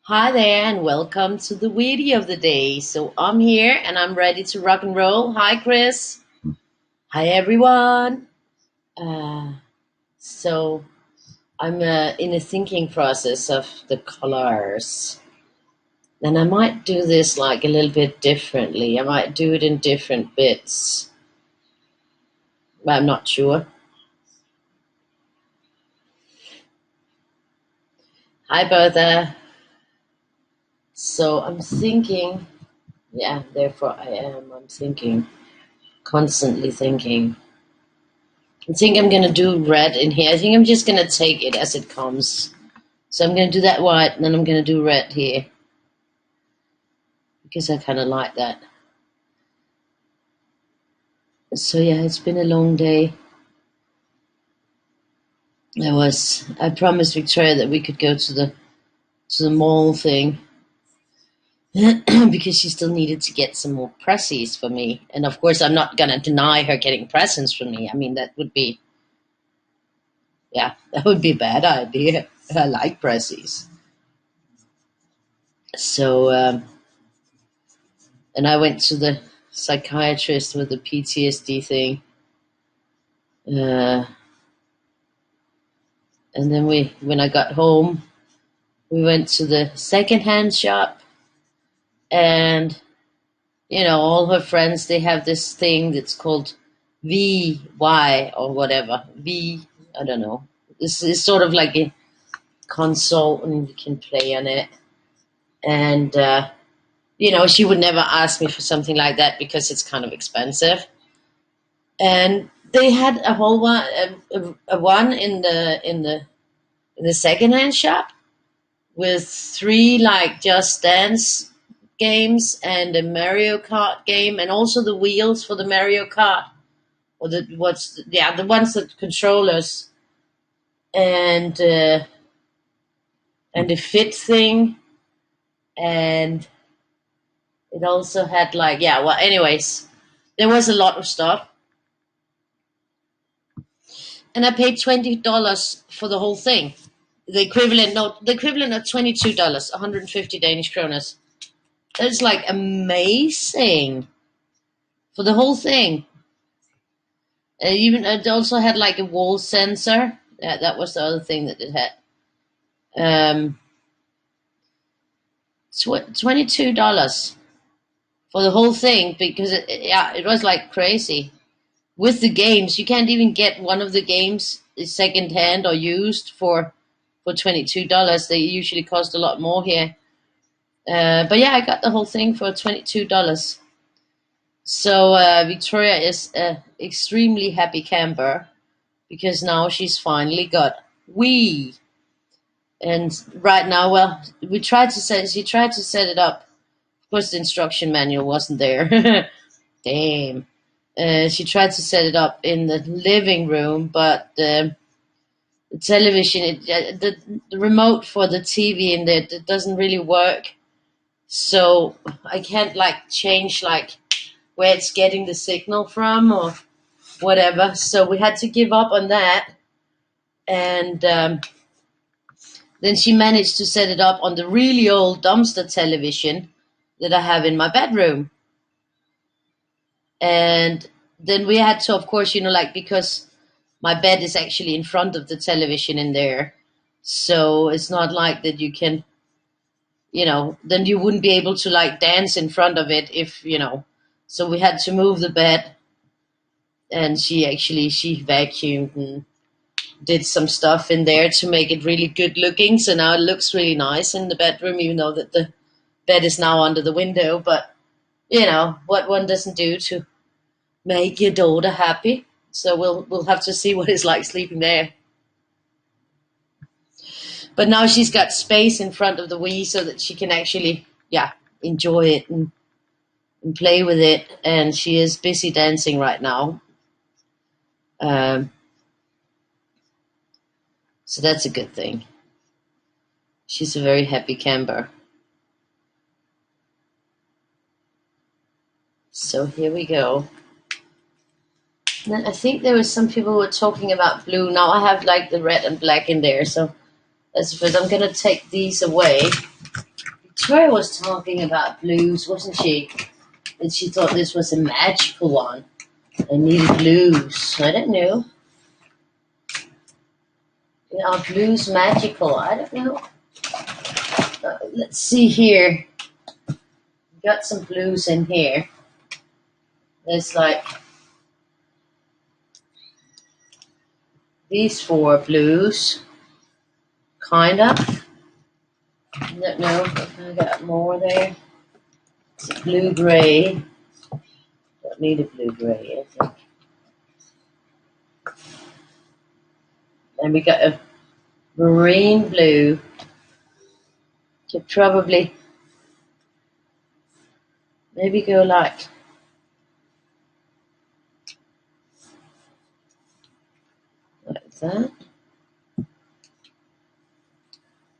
Hi there, and welcome to the Weirdie of the day. So I'm here and I'm ready to rock and roll. Hi, Chris. Hi, everyone. Uh, so I'm in a thinking process of the colors, and I might do this like a little bit differently. I might do it in different bits, but I'm not sure. Hi, Bertha. So I'm thinking. Yeah, therefore I am. I'm thinking, constantly thinking. I think I'm gonna do red in here. I think I'm just gonna take it as it comes. So I'm gonna do that white, and then I'm gonna do red here because I kind of like that. So yeah, it's been a long day. I promised Victoria that we could go to the mall thing because she still needed to get some more pressies for me. And of course, I'm not gonna deny her getting presents from me. I mean, that would be that would be a bad idea. I like pressies. So and I went to the psychiatrist with the PTSD thing. Uh, and then when I got home, we went to the secondhand shop, and all her friends, they have this thing that's called VY or whatever. I don't know. This is sort of like a console, and you can play on it. And she would never ask me for something like that because it's kind of expensive. And they had a whole one, a one in the secondhand shop with three like Just Dance games and a Mario Kart game, and also the wheels for the Mario Kart, or the ones that controllers, and and the fit thing, and it also had like, yeah, well, anyways, there was a lot of stuff, and I paid $20 for the whole thing. The equivalent of $22, 150 Danish kroners. That's like amazing for the whole thing. Even it also had like a wall sensor. That was the other thing that it had. Um, $22 for the whole thing because it was like crazy. With the games, you can't even get one of the games second hand or used for $22. They usually cost a lot more here. But yeah, I got the whole thing for $22. So Victoria is an extremely happy camper because now she's finally got Wii. And right now, well, she tried to set it up. Of course, the instruction manual wasn't there. Damn. She tried to set it up in the living room, but the television, the remote for the TV in there, it doesn't really work. So I can't like change like where it's getting the signal from or whatever. So we had to give up on that, and then she managed to set it up on the really old dumpster television that I have in my bedroom. And then we had to, of course, like, because my bed is actually in front of the television in there. So it's not like that you can, then you wouldn't be able to like dance in front of it if. So we had to move the bed, and she vacuumed and did some stuff in there to make it really good looking. So now it looks really nice in the bedroom, even though that the bed is now under the window. But what one doesn't do to make your daughter happy. So we'll have to see what it's like sleeping there. But now she's got space in front of the Wii so that she can actually, yeah, enjoy it and play with it. And she is busy dancing right now. Um, so that's a good thing. She's a very happy camper. So here we go. Then I think there was some people who were talking about blue. Now I have like the red and black in there. So that's good. I'm going to take these away. Victoria was talking about blues, wasn't she? And she thought this was a magical one. I needed blues. I don't know. Are blues magical? I don't know. Let's see here. Got some blues in here. There's like these 4 blues. Kind of. I don't know if I got more there. It's a blue-gray. Don't need a blue-gray, I think. And we got a marine blue. Could probably maybe go like that.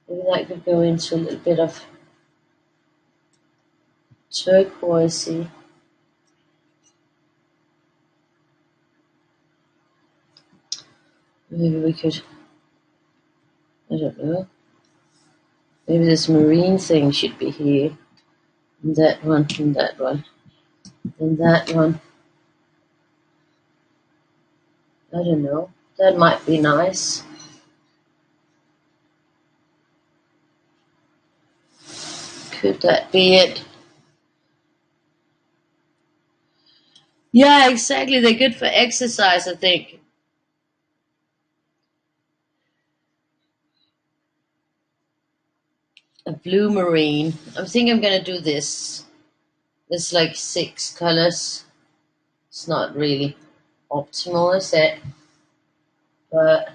Maybe that could go into a little bit of turquoisey. Maybe we could, I don't know. Maybe this marine thing should be here. And that one, and that one, and that one. I don't know. That might be nice. Could that be it? Yeah, exactly. They're good for exercise, I think. A blue marine. I think I'm gonna do this. There's like 6 colors. It's not really optimal, is it? But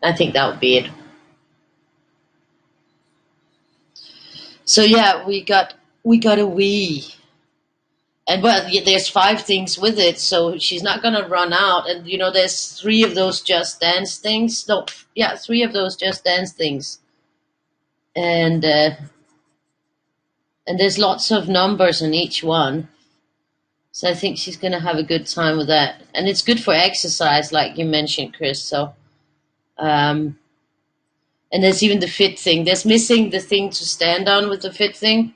I think that would be it. So yeah, we got a Wii. And well, there's 5 things with it, so she's not gonna run out. And there's 3 of those Just Dance things. No, yeah, 3 of those Just Dance things. And there's lots of numbers on each one, so I think she's gonna have a good time with that. And it's good for exercise, like you mentioned, Chris. So, and there's even the fit thing. There's missing the thing to stand on with the fit thing.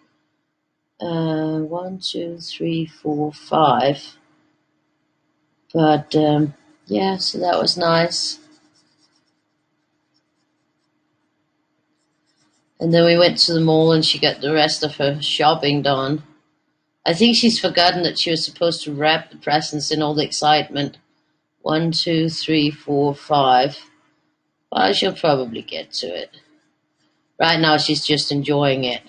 1, 2, 3, 4, 5. But yeah, so that was nice. And then we went to the mall and she got the rest of her shopping done. I think she's forgotten that she was supposed to wrap the presents in all the excitement. 1, 2, 3, 4, 5. Well, she'll probably get to it. Right now she's just enjoying it.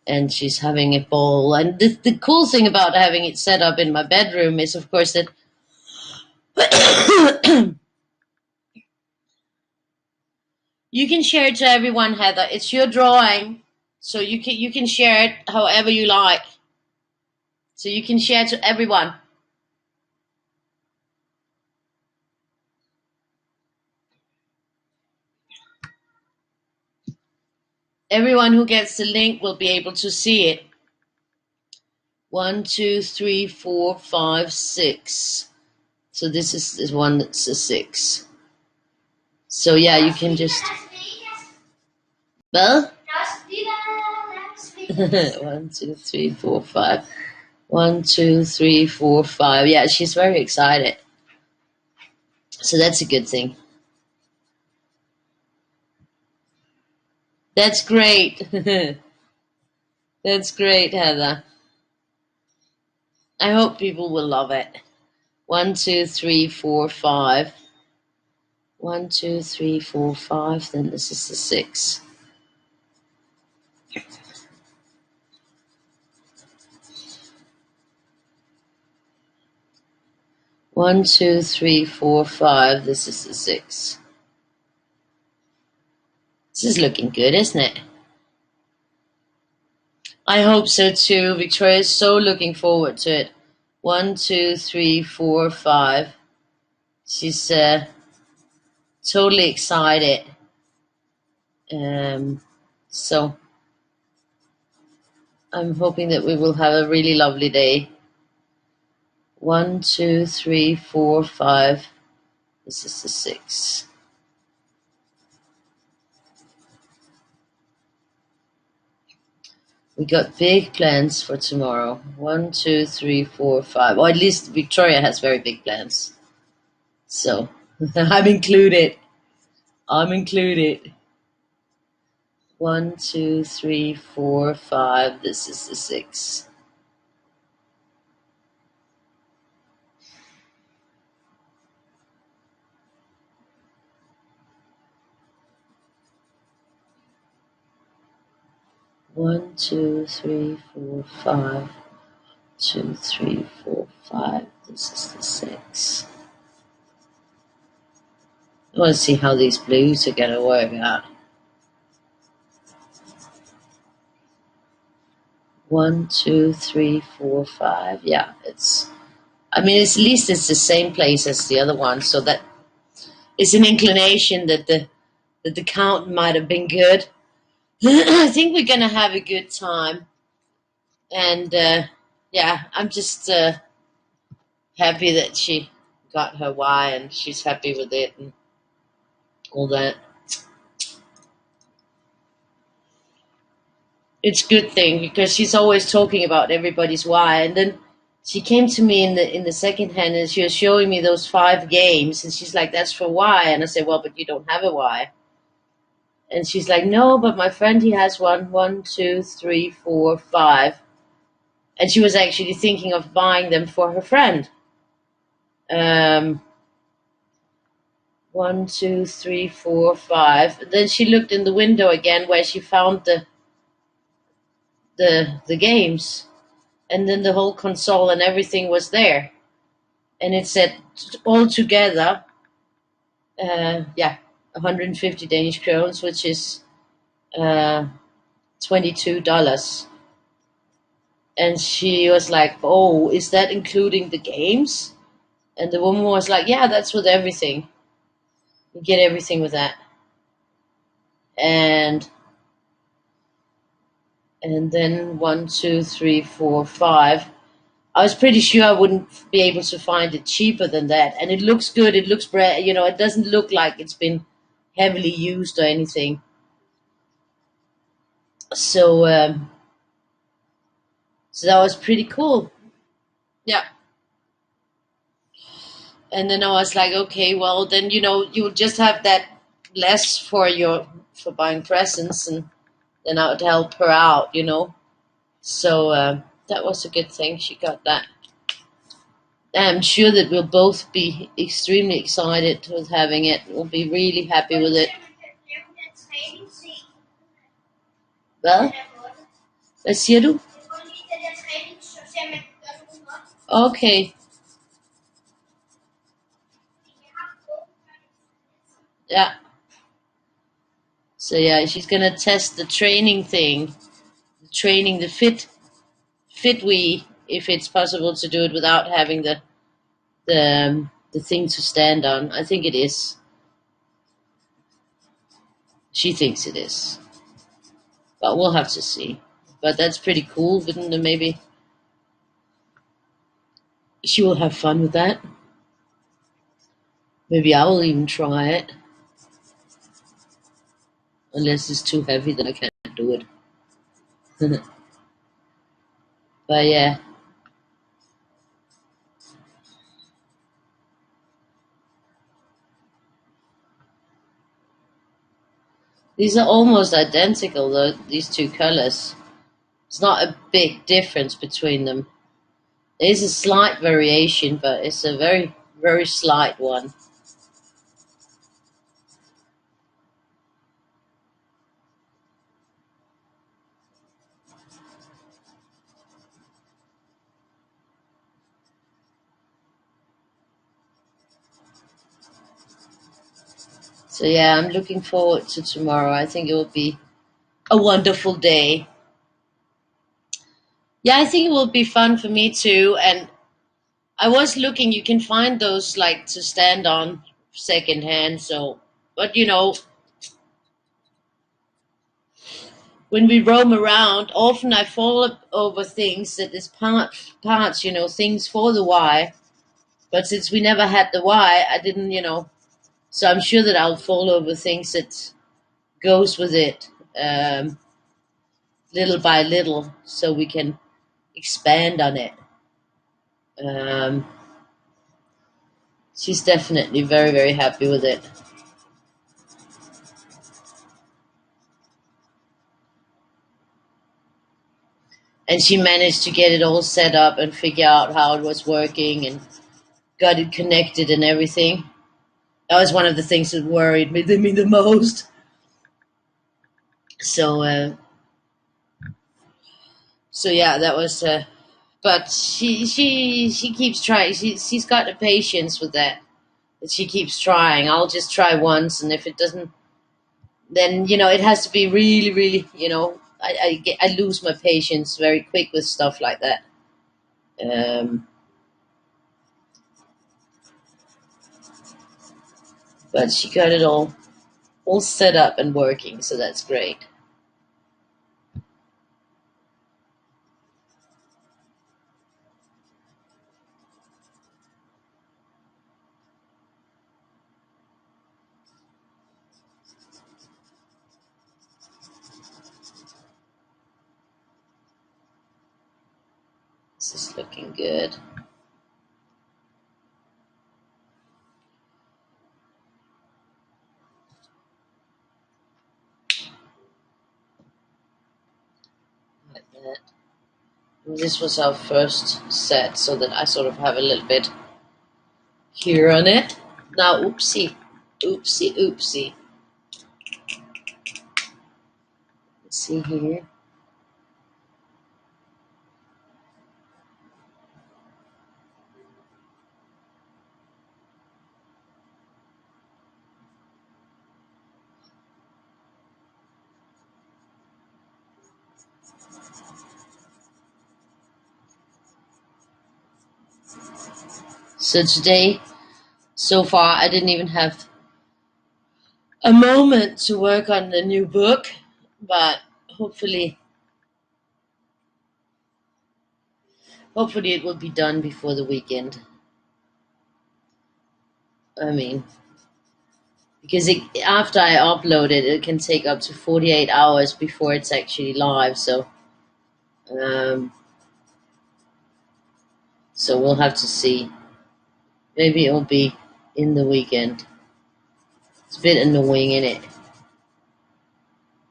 And she's having a ball. And the cool thing about having it set up in my bedroom is, of course, that you can share it to everyone, Heather. It's your drawing, so you can share it however you like. So you can share it to everyone. Everyone who gets the link will be able to see it. 1, 2, 3, 4, 5, 6. So this is the one that's a 6. So yeah, you can just. Well. 1, 2, 3, 4, 5. 1, 2, 3, 4, 5. Yeah, she's very excited. So that's a good thing. That's great. That's great, Heather. I hope people will love it. 1, 2, 3, 4, 5. 1, 2, 3, 4, 5. Then this is the 6. One, 2, 3, 4, 5. This is the 6. This is looking good, isn't it? I hope so too. Victoria is so looking forward to it. 1, 2, 3, 4, 5. She's totally excited. So I'm hoping that we will have a really lovely day 1, 2, 3, 4, 5. This is the 6. We got big plans for tomorrow. 1, 2, 3, 4, 5. Or at least Victoria has very big plans. So I'm included. I'm included. 1, 2, 3, 4, 5. This is the 6. One, two, three, four, 5. 2, 3, 4, 5. This is the 6. I want to see how these blues are going to work out. 1, 2, 3, 4, 5. Yeah, it's. I mean, at least it's the same place as the other one, so that it's an inclination that the count might have been good. I think we're gonna have a good time, and yeah, I'm just happy that she got her Y and she's happy with it and all that. It's a good thing because she's always talking about everybody's Y, and then she came to me in the second hand and she was showing me those 5 games, and she's like, "That's for Y," and I said, "Well, but you don't have a Y." And she's like, "No, but my friend, he has one. 1, 2, 3, 4, 5." And she was actually thinking of buying them for her friend. 1, 2, 3, 4, 5. Then she looked in the window again where she found the games, and then the whole console and everything was there, and it said all together, yeah, 150 Danish crowns, which is uh, $22. And she was like, "Oh, is that including the games?" And the woman was like, "Yeah, that's with everything. You get everything with that." And then 1, 2, 3, 4, 5. I was pretty sure I wouldn't be able to find it cheaper than that. And it looks good. It looks, it doesn't look like it's been heavily used or anything. So, so that was pretty cool. Yeah. And then I was like, okay, well, then, you'll just have that less for buying presents, and then I would help her out. So that was a good thing. She got that. I'm sure that we'll both be extremely excited with having it. We'll be really happy with it. Hvad? Hvad siger du? Okay. Yeah. So yeah, she's gonna test the training thing, training the fit we, if it's possible to do it without having the thing to stand on. I think it is. She thinks it is, but we'll have to see. But that's pretty cool. Wouldn't it? Maybe she will have fun with that. Maybe I will even try it. Unless it's too heavy, then I can't do it. But yeah, these are almost identical, though, these two colors. It's not a big difference between them. There is a slight variation, but it's a very, very slight one. So yeah, I'm looking forward to tomorrow. I think it will be a wonderful day. Yeah, I think it will be fun for me too. And I was looking, you can find those like to stand on secondhand. So, but when we roam around, often I fall over things that is parts, things for the Y. But since we never had the Y, I didn't. So I'm sure that I'll fall over things that goes with it, little by little, so we can expand on it. Um, she's definitely very, very happy with it. And she managed to get it all set up and figure out how it was working and got it connected and everything. That was one of the things that worried me the most. So, so yeah, that was. But she keeps trying. She's got the patience with that. That she keeps trying. I'll just try once, and if it doesn't, then it has to be really, really. I lose my patience very quick with stuff like that. Um, but she got it all set up and working, so that's great. This is looking good. Like that. And this was our first set, so that I sort of have a little bit here on it. Now, oopsie, oopsie, oopsie. Let's see here. So today, so far, I didn't even have a moment to work on the new book, but hopefully it will be done before the weekend. I mean, because after I upload it, it can take up to 48 hours before it's actually live. Um, so we'll have to see. Maybe it'll be in the weekend. It's a bit annoying, isn't it?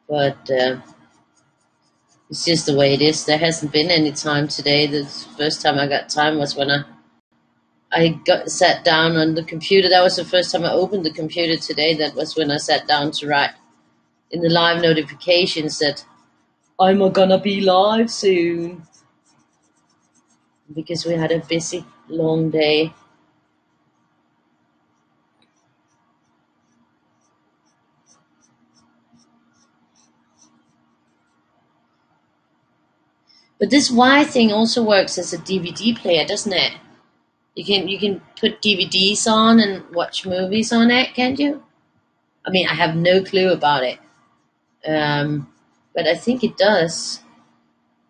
But it's just the way it is. There hasn't been any time today. The first time I got time was when I got sat down on the computer. That was the first time I opened the computer today. That was when I sat down to write in the live notifications that I'm gonna be live soon, because we had a busy, long day. But this Y thing also works as a DVD player, doesn't it? You can put DVDs on and watch movies on it, can't you? I mean, I have no clue about it, um, but I think it does.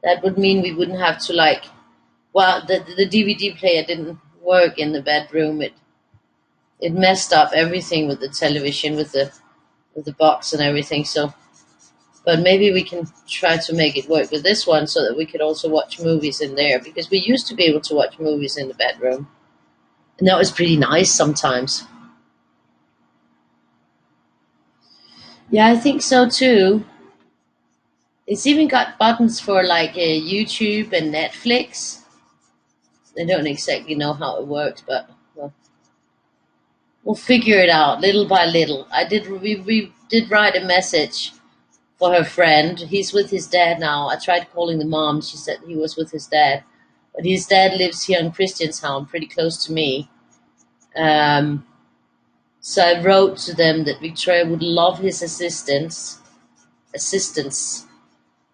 That would mean we wouldn't have to Well, the DVD player didn't work in the bedroom. It messed up everything with the television, with the box and everything. So, but maybe we can try to make it work with this one so that we could also watch movies in there, because we used to be able to watch movies in the bedroom, and that was pretty nice sometimes. Yeah, I think so too. It's even got buttons for YouTube and Netflix. I don't exactly know how it works, but well, we'll figure it out little by little. We did write a message for her friend. He's with his dad now. I tried calling the mom. She said he was with his dad, but his dad lives here in Christianshavn, pretty close to me. Um, so I wrote to them that Victoria would love his assistance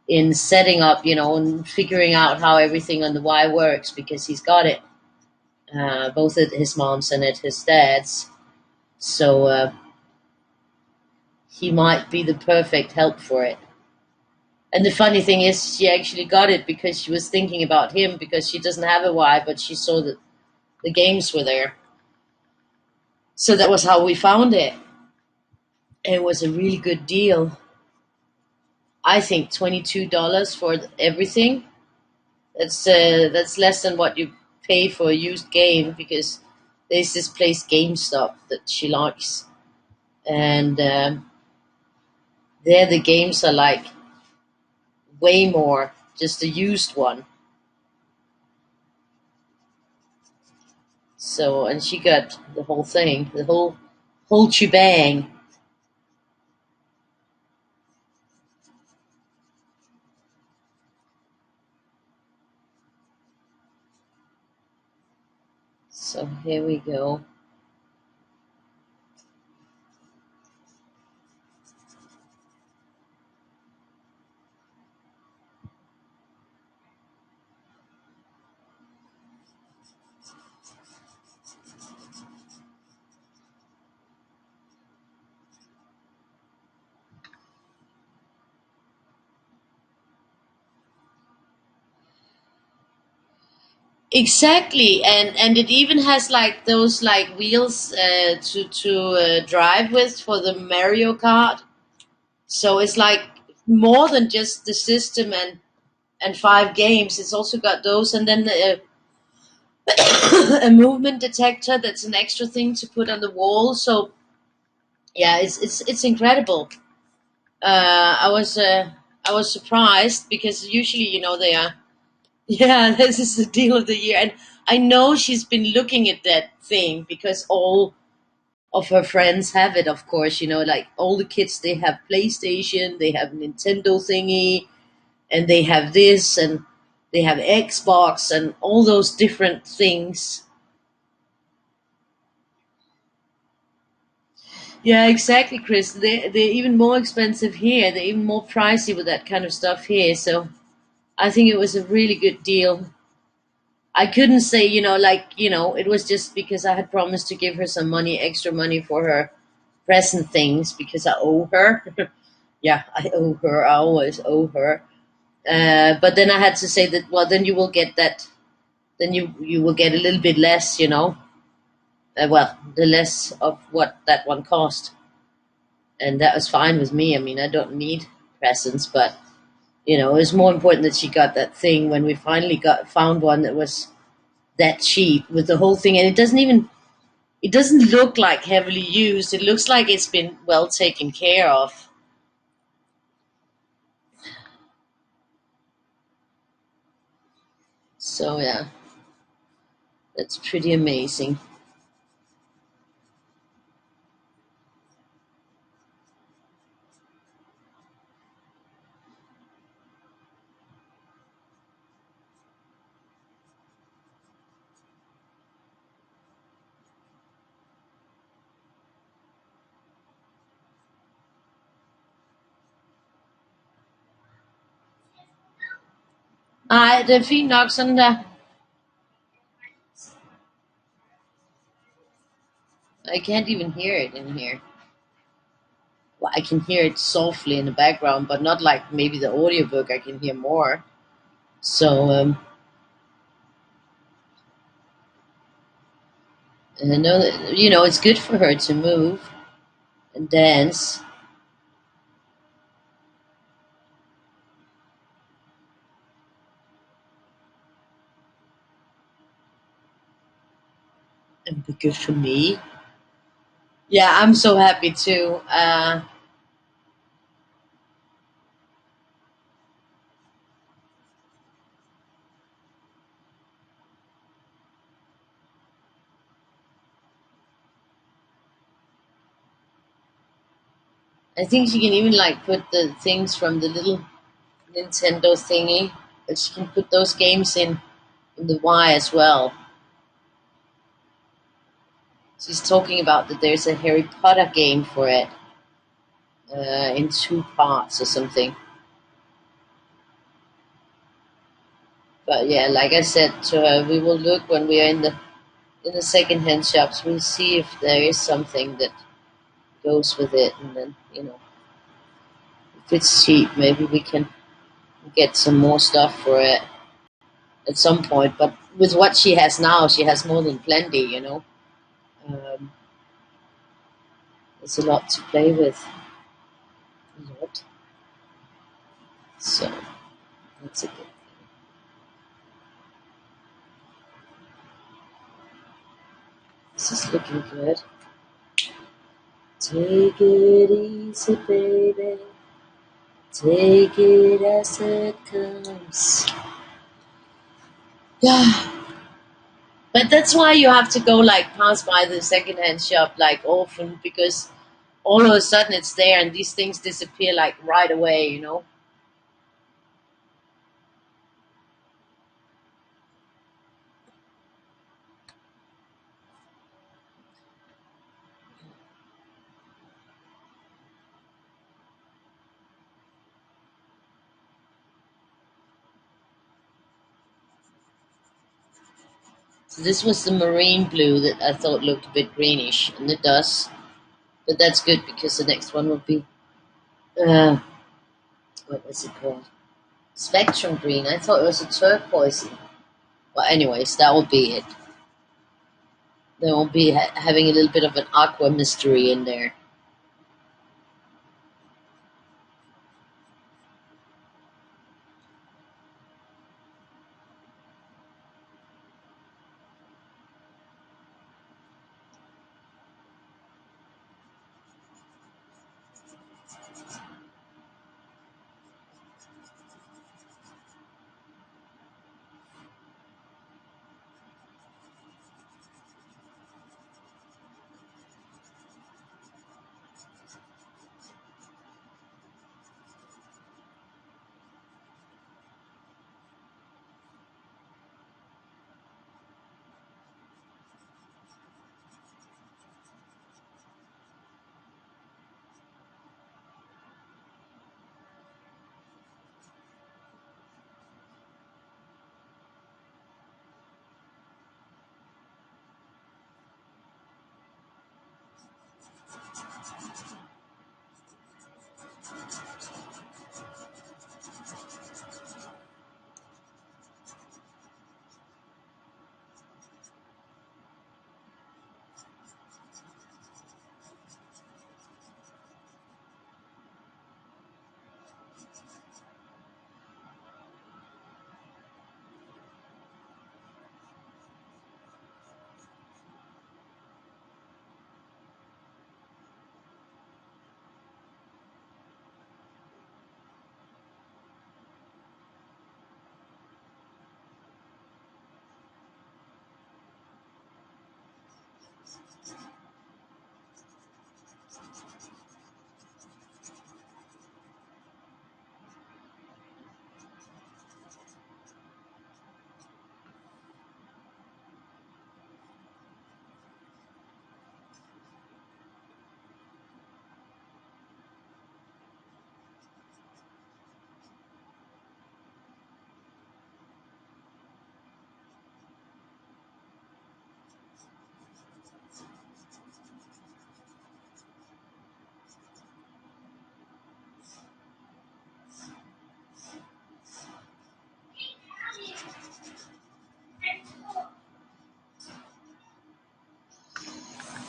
in setting up, and figuring out how everything on the Y works, because he's got it, both at his mom's and at his dad's. So he might be the perfect help for it. And the funny thing is, she actually got it because she was thinking about him because she doesn't have a wife, but she saw that the games were there. So that was how we found it. It was a really good deal. I think $22 for everything. That's less than what you pay for a used game because there's this place GameStop that she likes, and there the games are like way more. Just a used one. So and she got the whole thing, the whole shebang. So here we go. Exactly, and it even has like those like wheels to drive with for the Mario Kart. So it's like more than just the system and five games. It's also got those, and then a movement detector that's an extra thing to put on the wall. So yeah, it's incredible. I was surprised because usually they are. Yeah, this is the deal of the year, and I know she's been looking at that thing because all of her friends have it. Of course, like all the kids, they have PlayStation, they have Nintendo thingy, and they have this, and they have Xbox, and all those different things. Yeah, exactly, Chris. They're even more expensive here. They're even more pricey with that kind of stuff here. So I think it was a really good deal. I couldn't say, it was just because I had promised to give her some money, extra money for her present things because I owe her. Yeah, I owe her. I always owe her. But then I had to say that, well, then you will get that. Then you will get a little bit less, well, the less of what that one cost. And that was fine with me. I mean, I don't need presents, but it was more important that she got that thing when we finally got found one that was that cheap with the whole thing, and it doesn't look like heavily used. It looks like it's been well taken care of. So yeah, that's pretty amazing. Det er fint nok sådan der. I can't even hear it in here. Well, I can hear it softly in the background, but not like maybe the audiobook. I can hear more. So, and I know that, it's good for her to move and dance and be good for me. Yeah, I'm so happy too. I think she can even like put the things from the little Nintendo thingy, but she can put those games in the Y as well. She's talking about that there's a Harry Potter game for it in two parts or something. But yeah, like I said to her, we will look when we are in the secondhand shops. We'll see if there is something that goes with it, and then if it's cheap, maybe we can. get some more stuff for it at some point. But with what she has now, she has more than plenty. Um, there's a lot to play with. A lot. So that's a good. This is looking good. Take it easy, baby. Take it as it comes. Yeah. But that's why you have to go like pass by the secondhand shop like often, because all of a sudden it's there and these things disappear like right away. So this was the marine blue that I thought looked a bit greenish, and it does. But that's good because the next one will be uh, what was it called? Spectrum green. I thought it was a turquoise. Well, anyways, that will be it. There will be having a little bit of an aqua mystery in there.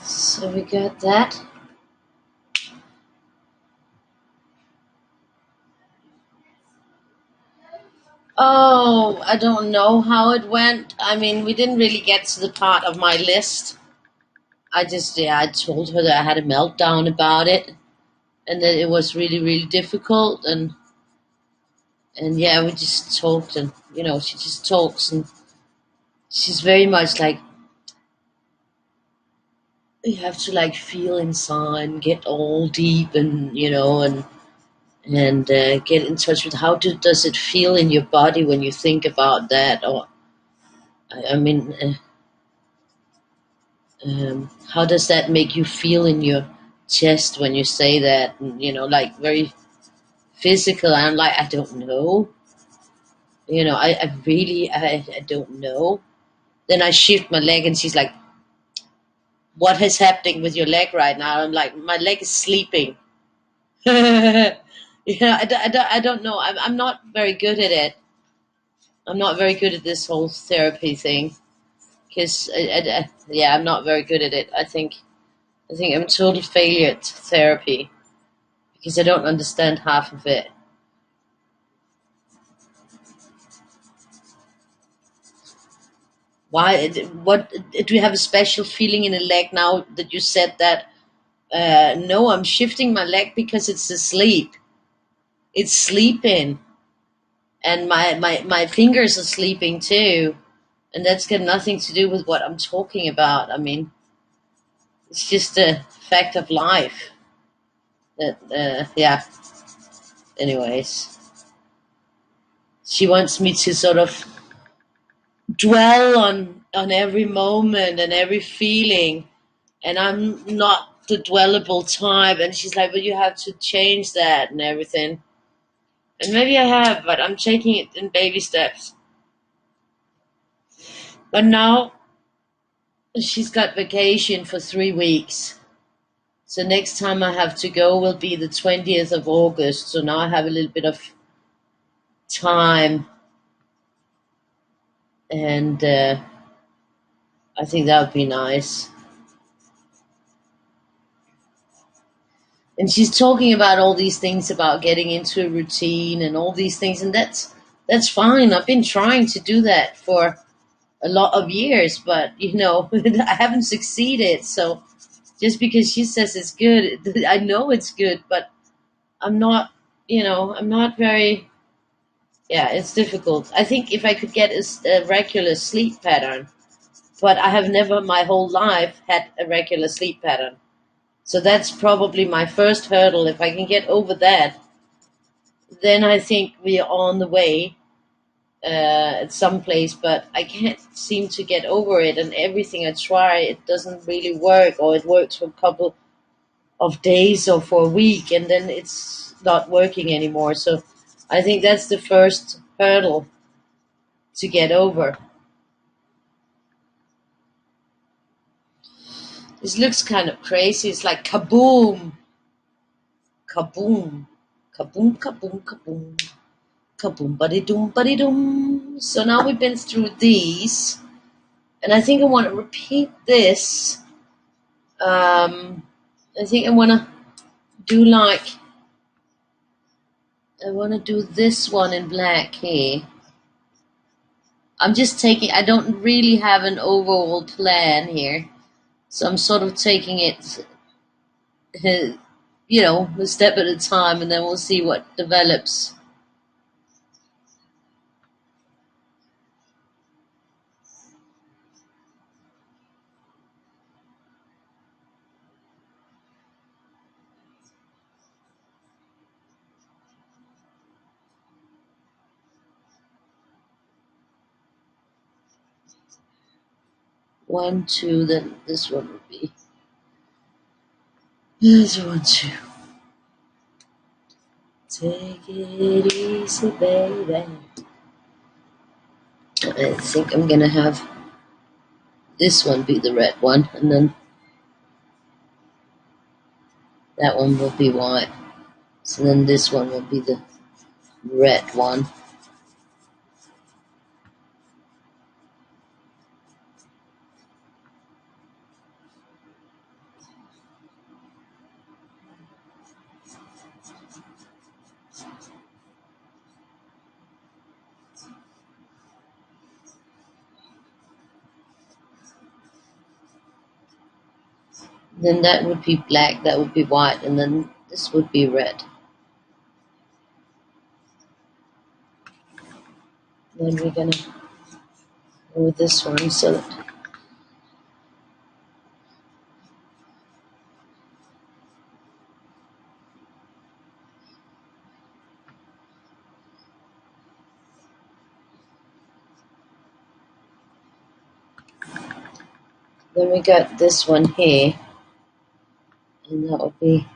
So we got that. Oh, I don't know how it went. I mean, we didn't really get to the part of my list. I told her that I had a meltdown about it, and that it was really, really difficult, and yeah, we just talked, and she just talks, and she's very much like you have to like feel inside, and get all deep, and get in touch with does it feel in your body when you think about that, or I mean. How does that make you feel in your chest when you say that? And, like very physical. I'm like, I don't know. I really, I don't know. Then I shift my leg, and she's like, "What is happening with your leg right now?" I'm like, "My leg is sleeping." Yeah, Yeah, I don't know. I'm not very good at it. I'm not very good at this whole therapy thing because yeah, I'm not very good at it. I think I'm a total failure at therapy because I don't understand half of it. Why? What? Do you have a special feeling in the leg now that you said that? No, I'm shifting my leg because it's asleep. It's sleeping, and my fingers are sleeping too, and that's got nothing to do with what I'm talking about. I mean, it's just a fact of life. That yeah. Anyways, she wants me to sort of dwell on every moment and every feeling, and I'm not the dwellable type. And she's like, "But you have to change that and everything." And maybe I have, but I'm taking it in baby steps. But now she's got vacation for 3 weeks. So next time I have to go will be the 20th of August. So now I have a little bit of time, and I think that would be nice. And she's talking about all these things about getting into a routine and all these things, and that's fine. I've been trying to do that for a lot of years, but I haven't succeeded. So just because she says it's good, I know it's good, but I'm not. I'm not very. Yeah, it's difficult. I think if I could get a regular sleep pattern, but I have never my whole life had a regular sleep pattern. So that's probably my first hurdle. If I can get over that, then I think we are on the way at some place. But I can't seem to get over it, and everything I try, it doesn't really work, or it works for a couple of days or for a week, and then it's not working anymore. So I think that's the first hurdle to get over. This looks kind of crazy. It's like kaboom, kaboom, kaboom, kaboom, kaboom. Kaboom, buddy doom, buddy doom. So now we've been through these, and I think I want to repeat this. Um, I think do like I want to do this one in black here. I'm just taking. I don't really have an overall plan here, so I'm sort of taking it, a step at a time, and then we'll see what develops. 1, 2. Then this one would be this 1, 2. Take it easy, baby. I think I'm gonna have this one be the red one, and then that one will be white. So then this one will be the red one. Then that would be black, that would be white, and then this would be red. Then we're gonna go with this one, so that then we got this one here, and that would be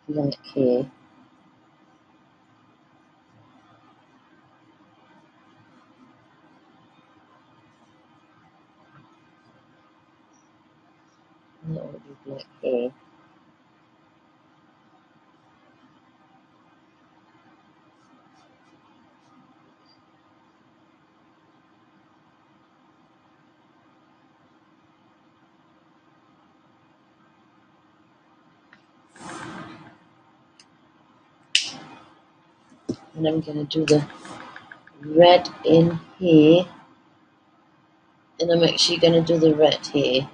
black here. And that would be black here. And I'm gonna do the red in here, and I'm actually gonna do the red here.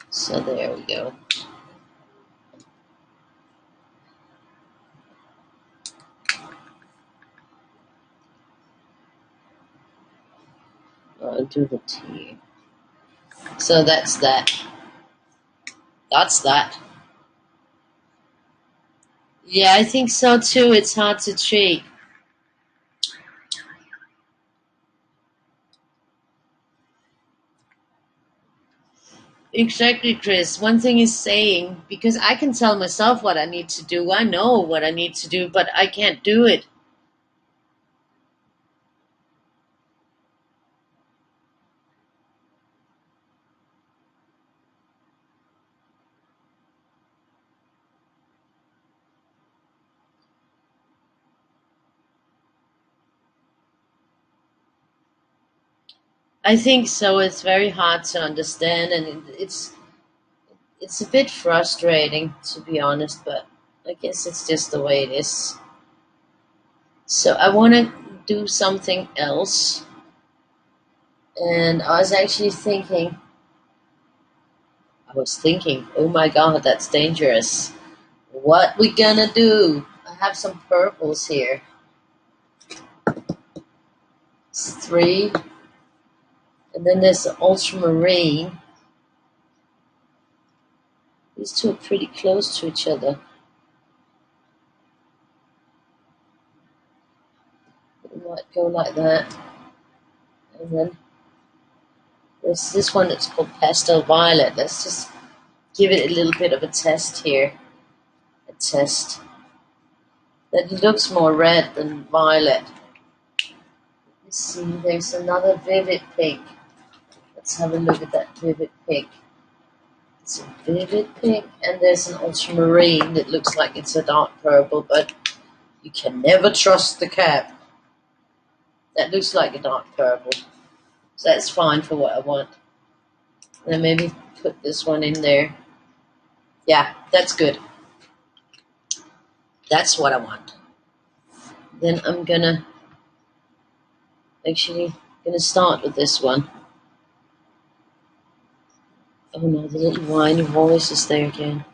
So there we go. I'll do the T. So that's that. That's that. Yeah, I think so too. It's hard to treat. Exactly, Chris. One thing is saying, because I can tell myself what I need to do. I know what I need to do, but I can't do it. I think so. It's very hard to understand, and it's a bit frustrating, to be honest. But I guess it's just the way it is. So I want to do something else, and I was thinking, oh my god, that's dangerous. What we gonna do? I have some purples here. It's three, and then there's the ultramarine. These two are pretty close to each other. We might go like that, and then there's this one that's called pastel violet. Let's just give it a little bit of a test here. A test that looks more red than violet. Let's see, there's another vivid pink. Let's have a look at that vivid pink. It's a vivid pink, and there's an ultramarine that looks like it's a dark purple, but you can never trust the cap. That looks like a dark purple. So that's fine for what I want. And then maybe put this one in there. Yeah, that's good. That's what I want. Then I'm gonna start with this one. Oh no, the little whiny voice is there again.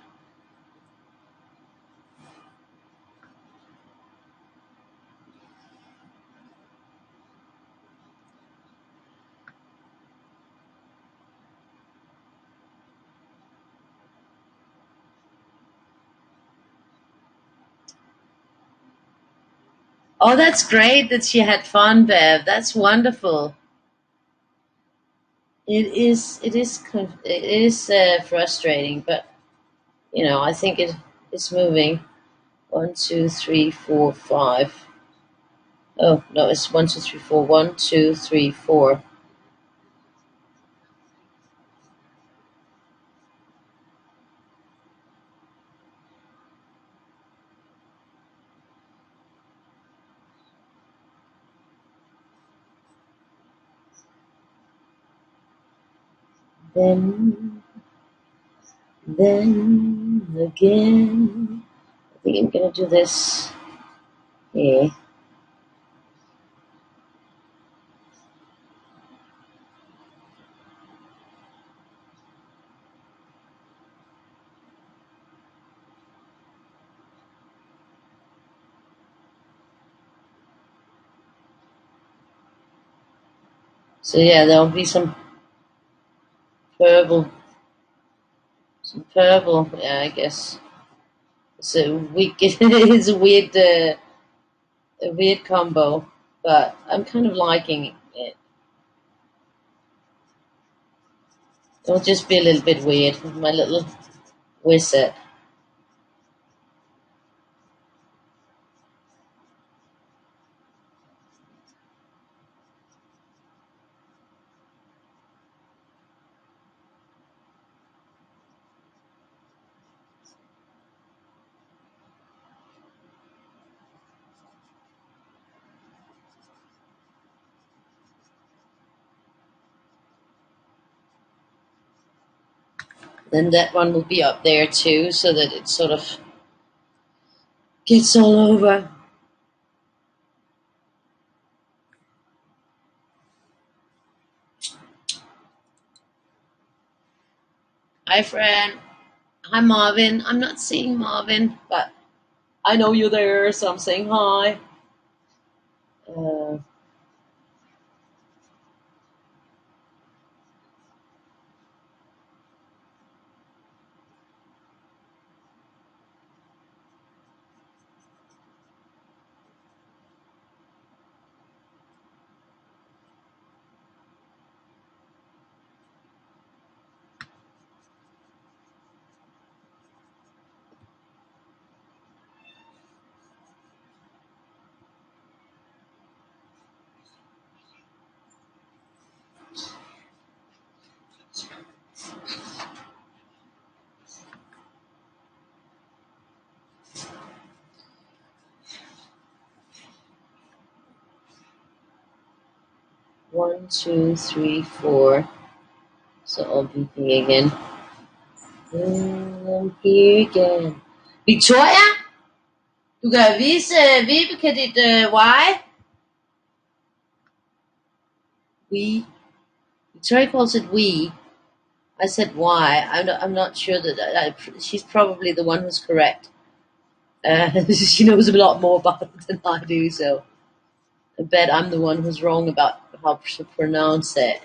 Oh, that's great that she had fun, Bev. That's wonderful. It is frustrating, but I think it's moving. 1, 2, 3, 4, 5. Oh no, it's 1, 2, 3, 4. 1, 2, 3, 4. Then again. I think I'm gonna do this here. So yeah, there'll be purple, some purple. Yeah, I guess it's a weak. It's a weird combo, but I'm kind of liking it. It'll just be a little bit weird with my little wizard. Then that one will be up there too, so that it sort of gets all over. Hi, friend. Hi, Marvin. I'm not seeing Marvin, but I know you're there, so I'm saying hi. Uh, 1, 2, 3, 4. So I'll be here again. I'm here again. Victoria, du kan vise Vibeke dit why. We. Victoria calls it we. I said why. I'm not sure that she's probably the one who's correct. She knows a lot more about it than I do, so I bet I'm the one who's wrong about how to pronounce it.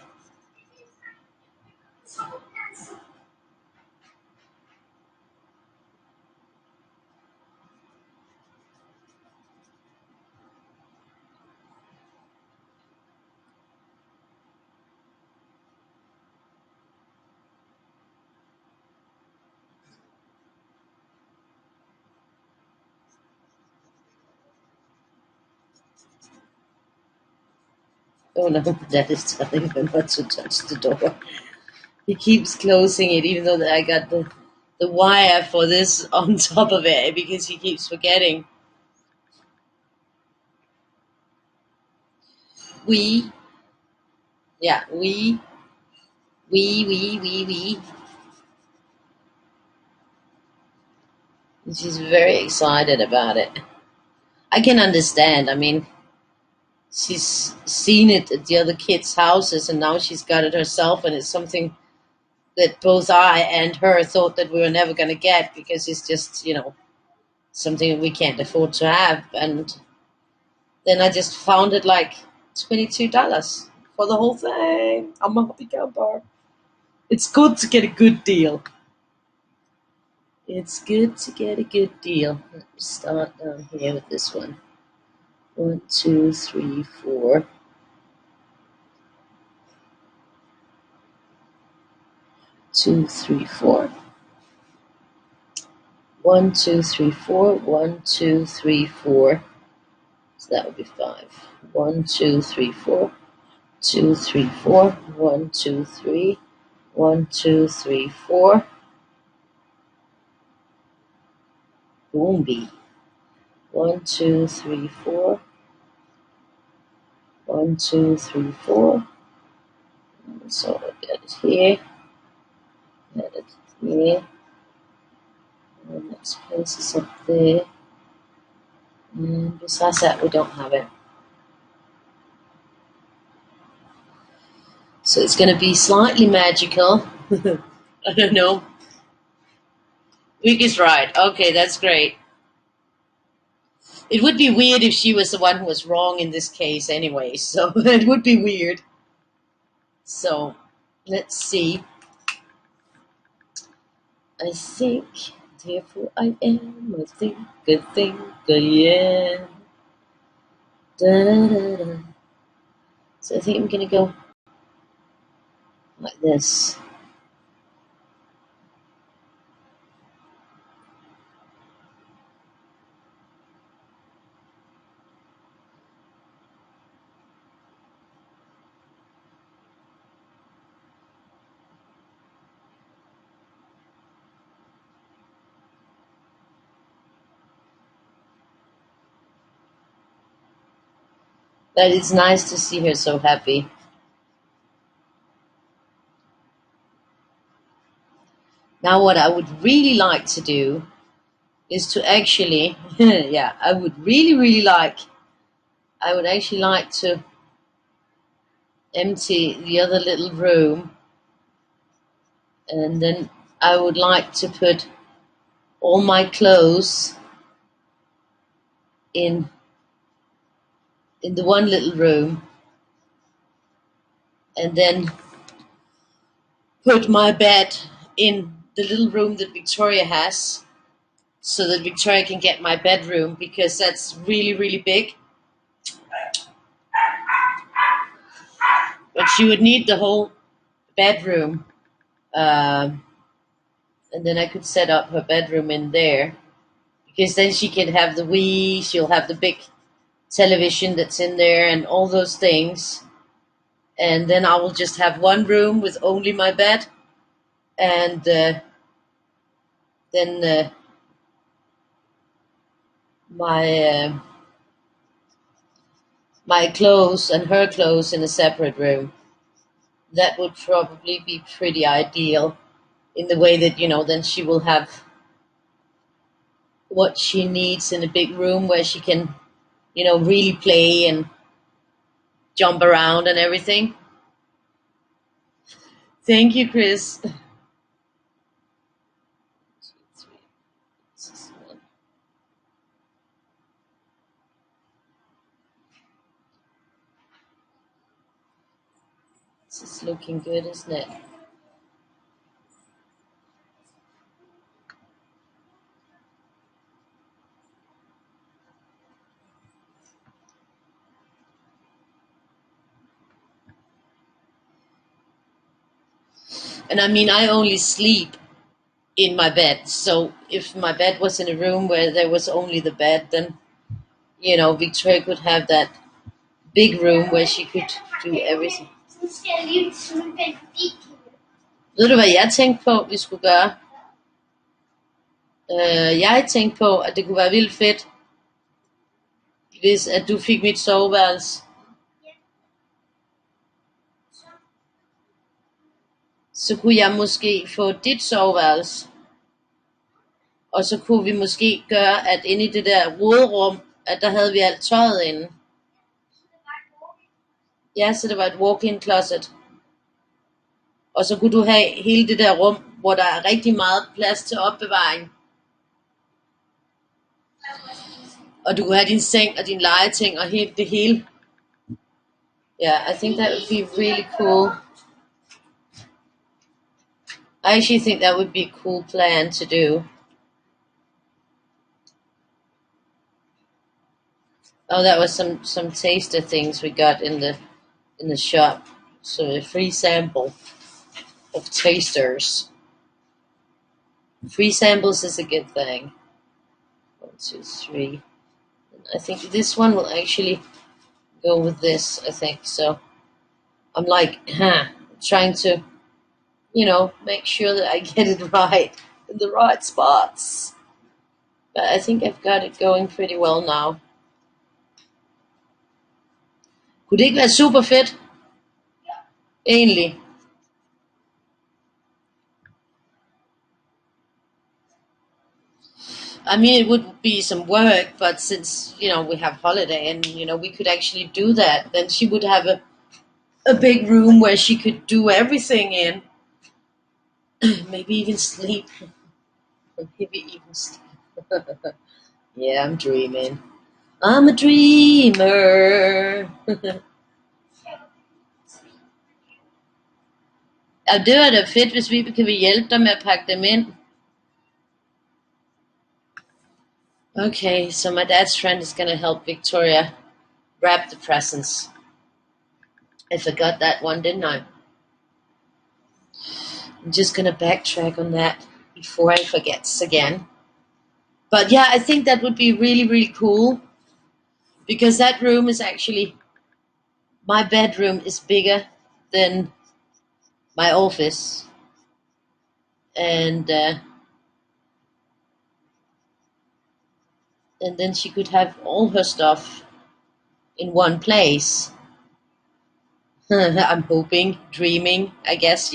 Oh no, Dad is telling him not to touch the door. He keeps closing it, even though I got the wire for this on top of it, because he keeps forgetting. We, yeah, we. And she's very excited about it. I can understand. I mean, she's seen it at the other kids' houses, and now she's got it herself, and it's something that both I and her thought that we were never going to get because it's just, something we can't afford to have. And then I just found it like $22 for the whole thing. I'm a happy camper. It's good to get a good deal. It's good to get a good deal. Let me start down here with this one. 1, 2, 3, 4. 2, 3, 4. 1, 2, 3, 4. 1, 2, 3, 4. So that would be 5. 1, 2, 3, 4. 2, 3, 4. 1, 2, 3. 1, 2, 3, 4. Boomby. 1, 2, 3, 4. 1, 2, 3, 4. So I get it here. Get it here. And the next place is up there. And besides that, we don't have it. So it's going to be slightly magical. I don't know. Week is right. Okay, that's great. It would be weird if she was the one who was wrong in this case anyway, so it would be weird. So, let's see. I think, therefore I am, I think, I am. Da-da-da-da. So I think I'm going to go like this. But it's nice to see her so happy. Now, what I would really like to do is to actually, yeah, I would actually like to empty the other little room, and then I would like to put all my clothes in the one little room, and then put my bed in the little room that Victoria has, so that Victoria can get my bedroom, because that's really big. But she would need the whole bedroom, um, and then I could set up her bedroom in there, because then she can have the Wii, she'll have the big television that's in there, and all those things. And then I will just have one room with only my bed, and then my my clothes and her clothes in a separate room. That would probably be pretty ideal, in the way that, then she will have what she needs in a big room where she can, really play and jump around and everything. Thank you, Chris. This is looking good, isn't it? And I mean, I only sleep in my bed. So if my bed was in a room where there was only the bed, then, Victoria could have that big room where she could do everything. Ved du, hvad jeg tænkte på, vi skulle gøre? Jeg tænkte på, at det kunne være vildt fedt, hvis at du fik mit soveværelse. Så kunne jeg måske få dit soveværelse. Og så kunne vi måske gøre, at inde i det der råderum, at der havde vi alt tøjet inde. Ja, så det var et walk-in closet. Og så kunne du have hele det der rum, hvor der er rigtig meget plads til opbevaring. Og du kunne have din seng og din legeting og helt det hele. Yeah, I think that would be really cool. I actually think that would be a cool plan to do. Oh, that was some taster things we got in the shop. So a free sample of tasters. Free samples is a good thing. 1, 2, 3. I think this one will actually go with this, I think. So I'm like, trying to, make sure that I get it right in the right spots. But I think I've got it going pretty well now. Kunne det ikke være super fedt? Egentlig. I mean, it would be some work, but since, we have holiday and, we could actually do that, then she would have a big room where she could do everything in. Maybe even sleep. Yeah, I'm dreaming. I'm a dreamer. Ja, det var da fedt, hvis vi kan hjælpe dig med at pakke dem ind. Okay, so my dad's friend is going to help Victoria wrap the presents. I forgot that one, didn't I? I'm just going to backtrack on that before I forget again. But yeah, I think that would be really cool, because that room is actually, my bedroom is bigger than my office. And then she could have all her stuff in one place. I'm hoping, dreaming, I guess,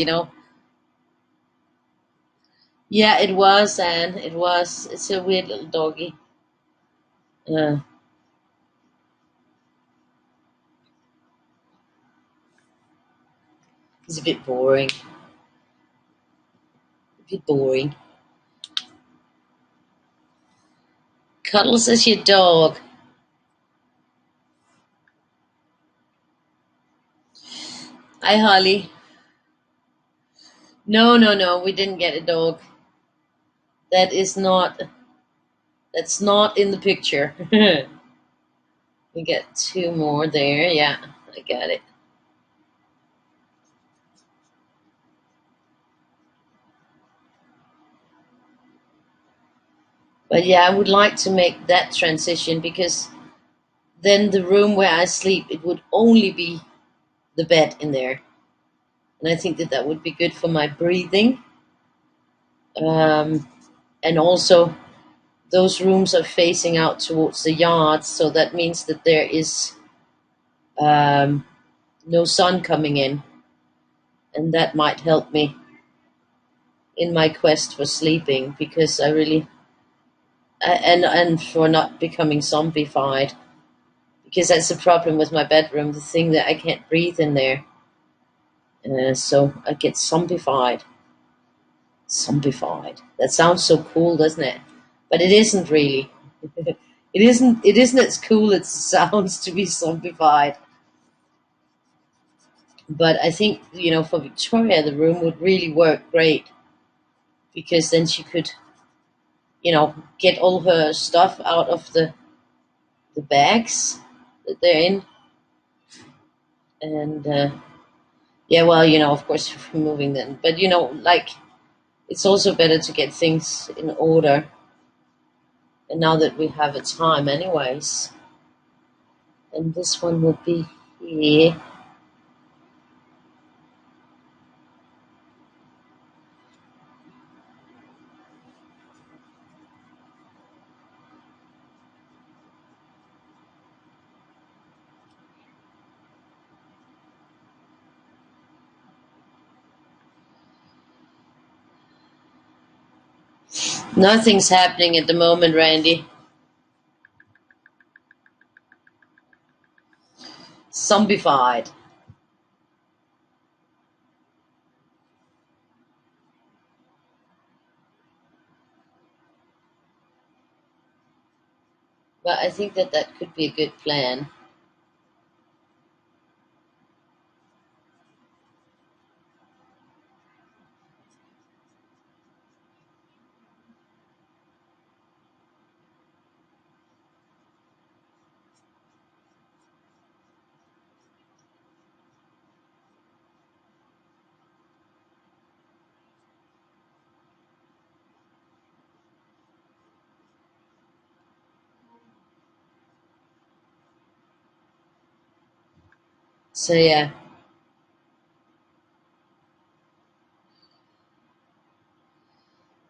Yeah, it was, and it was. It's a weird little doggy. Uh, he's a bit boring. A bit boring. Cuddles as your dog. Hi, Holly. No, no, no. We didn't get a dog. That is not. That's not in the picture. We get two more there. Yeah, I got it. But yeah, I would like to make that transition because then the room where I sleep, it would only be the bed in there. And I think that that would be good for my breathing. Um, and also, those rooms are facing out towards the yard, so that means that there is um, no sun coming in. And that might help me in my quest for sleeping because I really, and for not becoming zombified. Because that's the problem with my bedroom, the thing that I can't breathe in there. So I get zombified. Zombified. That sounds so cool, doesn't it? But it isn't really. it isn't. It isn't as cool as it sounds to be zombified. But I think for Victoria, the room would really work great because then she could get all her stuff out of the bags that they're in, and yeah, well, of course, removing them. But like it's also better to get things in order. And now that we have a time, anyways, and this one would be here. Nothing's happening at the moment, Randy. Zombified. But I think that that could be a good plan. So yeah.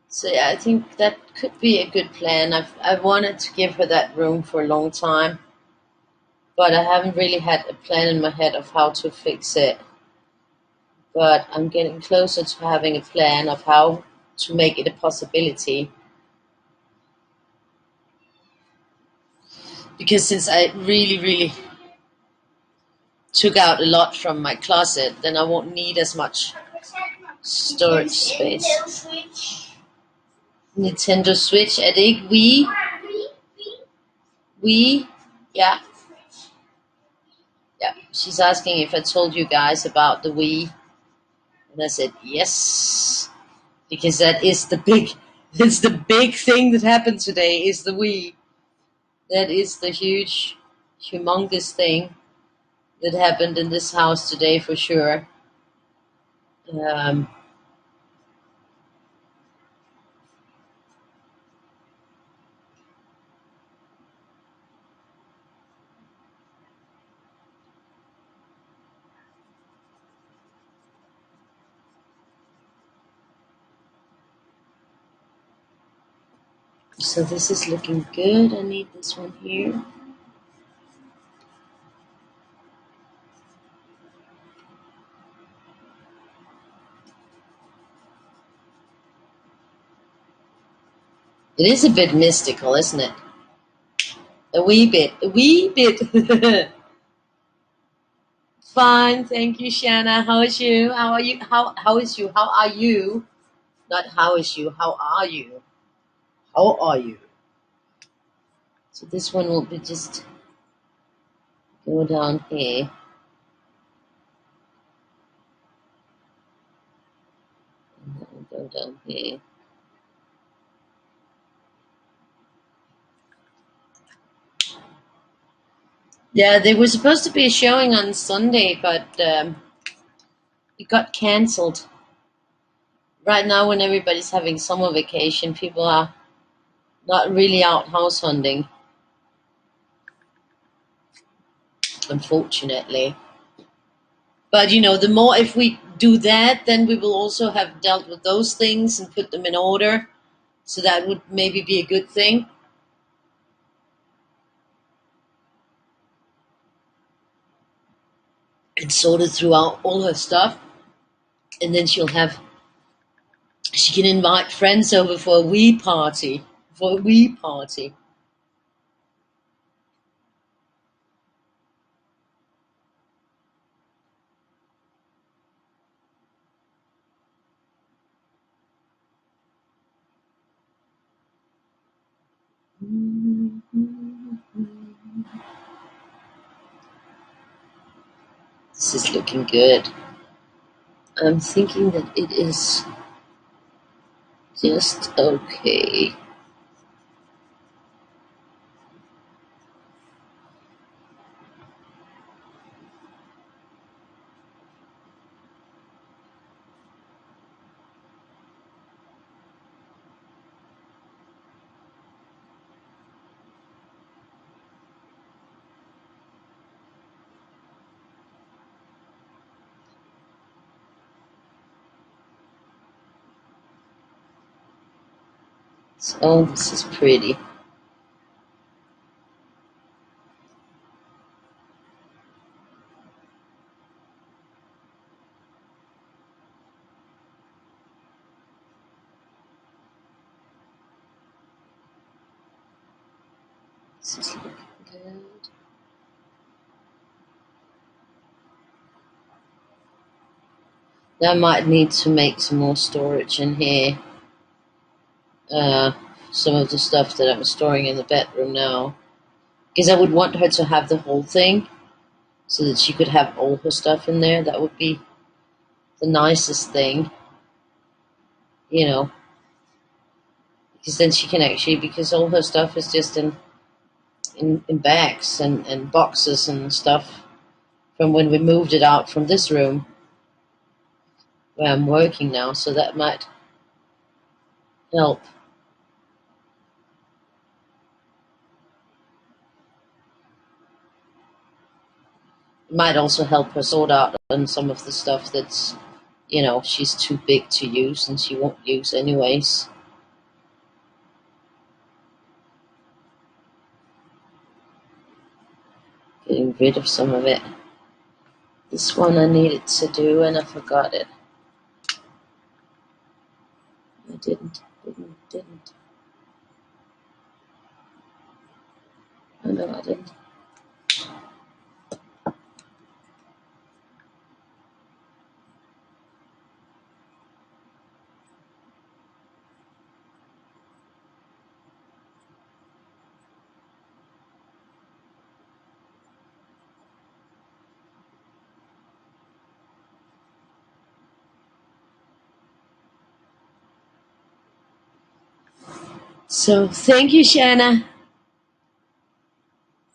So yeah, I think that could be a good plan. I've wanted to give her that room for a long time, but I haven't really had a plan in my head of how to fix it. But I'm getting closer to having a plan of how to make it a possibility. Because since I really, really took out a lot from my closet, then I won't need as much storage space. Nintendo Switch, er det ikke Wii? Wii? Yeah, yeah. She's asking if I told you guys about the Wii, and I said yes, because that is the big, it's the big thing that happened today is the Wii. That is the huge, humongous thing that happened in this house today for sure. Um, so this is looking good. I need this one here. It is a bit mystical, isn't it? A wee bit. A wee bit. Fine, thank you, Shanna. How is you? How are you? How is you? How are you? Not how is you? How are you? How are you? So this one will be just go down here. And that will go down here. Yeah, there was supposed to be a showing on Sunday, but it got cancelled. Right now, when everybody's having summer vacation, people are not really out house hunting, unfortunately. But the more if we do that, then we will also have dealt with those things and put them in order. So that would maybe be a good thing. And sorted throughout all her stuff. And then she can invite friends over for a wee party. For a wee party. This is looking good. I'm thinking that it is just okay. So this is pretty. This is looking good. I might need to make some more storage in here. Some of the stuff that I'm storing in the bedroom now. Because I would want her to have the whole thing so that she could have all her stuff in there. That would be the nicest thing, you know. Because then she can actually, because all her stuff is just in bags and boxes and stuff from when we moved it out from this room where I'm working now. So that might help. It might also help her sort out on some of the stuff that's, she's too big to use and she won't use anyways. Getting rid of some of it. This one I needed to do and I forgot it. I didn't. Oh no, I didn't. So thank you, Shanna.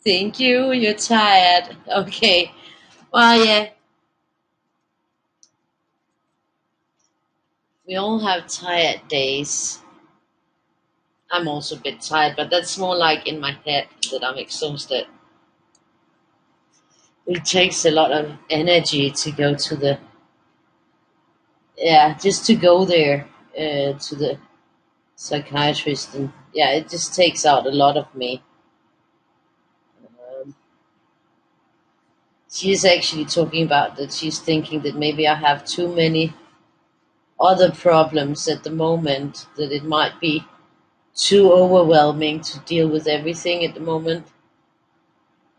Thank you. You're tired. Okay. Well, yeah. We all have tired days. I'm also a bit tired, but that's more like in my head that I'm exhausted. It takes a lot of energy to go to just to go there to the psychiatrist, and it just takes out a lot of me. Um, she's actually talking about that she's thinking that maybe I have too many other problems at the moment, that it might be too overwhelming to deal with everything at the moment.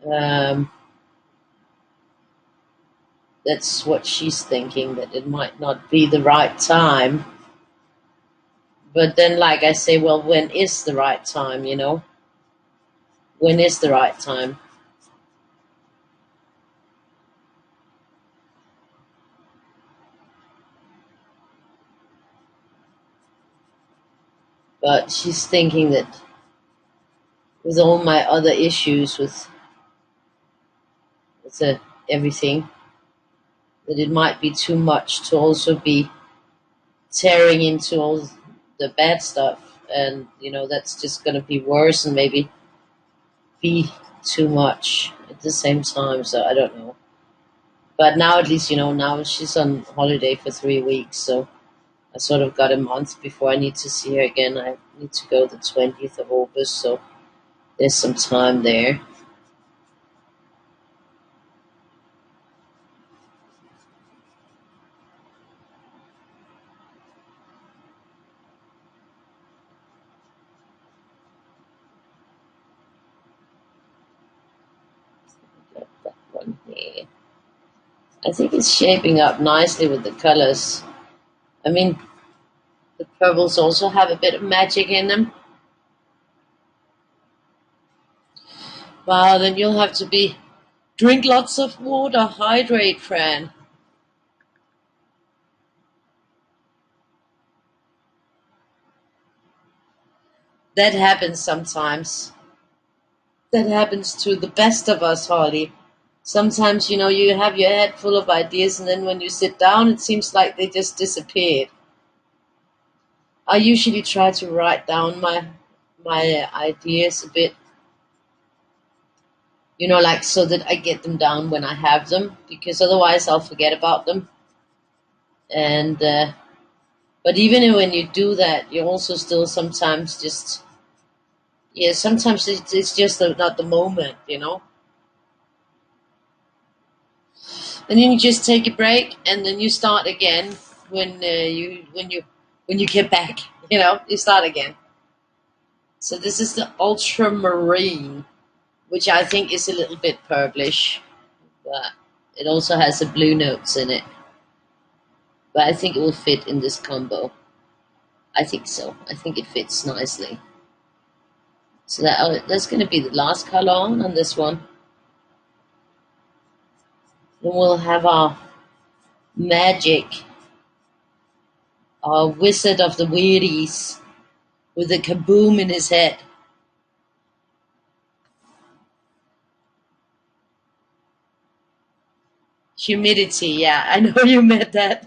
Um, that's what she's thinking, that it might not be the right time. But then, like I say, well, when is the right time, you know? When is the right time? But she's thinking that with all my other issues with everything, that it might be too much to also be tearing into all the bad stuff. And, that's just going to be worse and maybe be too much at the same time. So I don't know. But now at least, now she's on holiday for 3 weeks. So I sort of got a month before I need to see her again. I need to go the 20th of August. So there's some time there. Got that one here. I think it's shaping up nicely with the colors. I mean, the purples also have a bit of magic in them. Wow, then you'll have to drink lots of water, hydrate, Fran. That happens sometimes. That happens to the best of us, Holly. Sometimes, you have your head full of ideas, and then when you sit down, it seems like they just disappeared. I usually try to write down my ideas a bit, like so that I get them down when I have them, because otherwise I'll forget about them. And but even when you do that, you also still sometimes just yeah, sometimes it's just not the moment. And then you just take a break, and then you start again when you get back. You start again. So this is the ultramarine, which I think is a little bit purplish, but it also has the blue notes in it. But I think it will fit in this combo. I think so. I think it fits nicely. So that's going to be the last color on this one. Then we'll have our magic, our wizard of the weirdies with a kaboom in his head. Humidity, yeah, I know you meant that.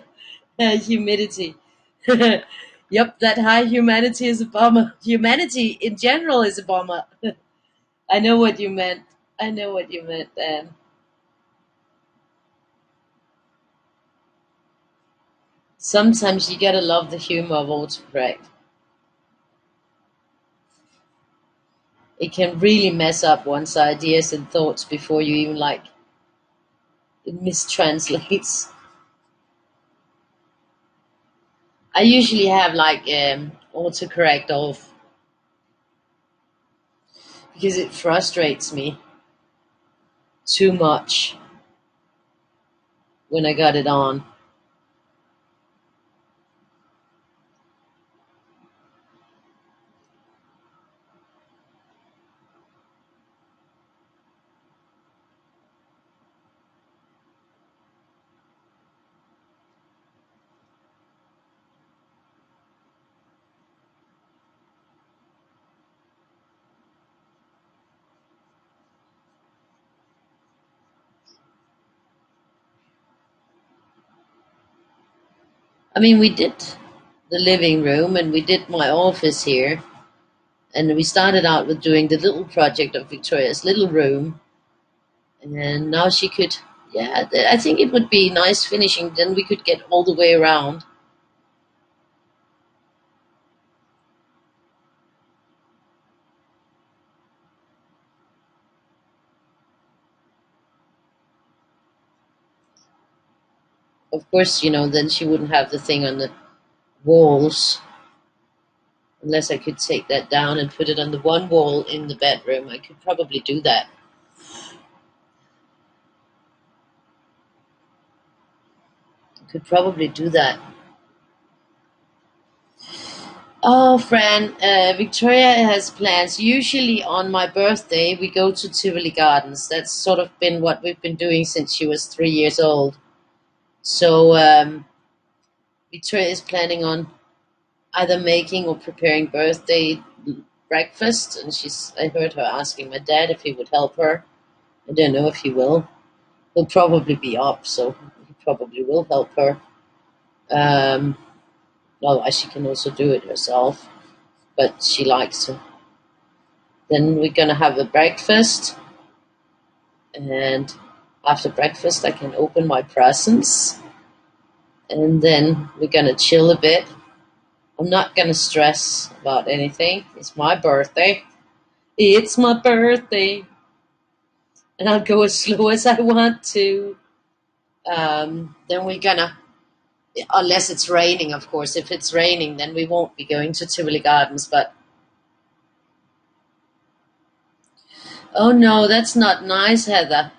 Humidity. Yep, that high humanity is a bummer. Humanity in general is a bummer. I know what you meant. I know what you meant, Dan. Sometimes you gotta love the humor of autocorrect. It can really mess up one's ideas and thoughts before you even it mistranslates. I usually have autocorrect off because it frustrates me too much when I got it on. I mean, we did the living room and we did my office here, and we started out with doing the little project of Victoria's little room, and now she could, yeah, I think it would be nice finishing. Then we could get all the way around. Of course, then she wouldn't have the thing on the walls. Unless I could take that down and put it on the one wall in the bedroom. I could probably do that. Could probably do that. Oh, Fran, Victoria has plans. Usually on my birthday, we go to Tivoli Gardens. That's sort of been what we've been doing since she was 3 years old. So Victoria is planning on either making or preparing birthday breakfast, and I heard her asking my dad if he would help her. I don't know if he will. He'll probably be up, so he probably will help her. Um, Otherwise, she can also do it herself, but she likes to. Then we're gonna have a breakfast, and after breakfast, I can open my presents, and then we're gonna chill a bit. I'm not gonna stress about anything. It's my birthday. It's my birthday, and I'll go as slow as I want to. Then we're gonna, unless it's raining, of course. If it's raining, then we won't be going to Tivoli Gardens. But oh no, that's not nice, Heather.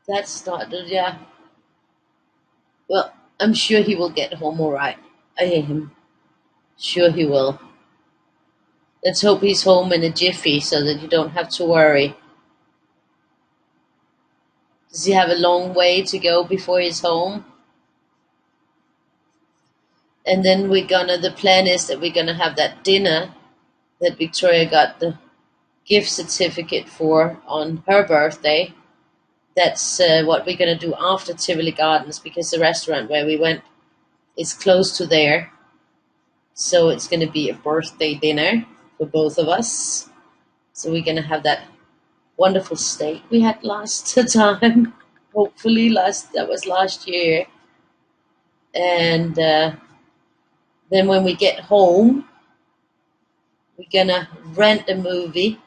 That's not, yeah. Well, I'm sure he will get home all right. I am sure he will. Let's hope he's home in a jiffy so that you don't have to worry. Does he have a long way to go before he's home? And then the plan is that we're gonna have that dinner that Victoria got the gift certificate for on her birthday. That's what we're gonna do after Tivoli Gardens because the restaurant where we went is close to there. So it's gonna be a birthday dinner for both of us. So we're gonna have that wonderful steak we had last time. Hopefully, that was last year. And then when we get home, we're gonna rent a movie.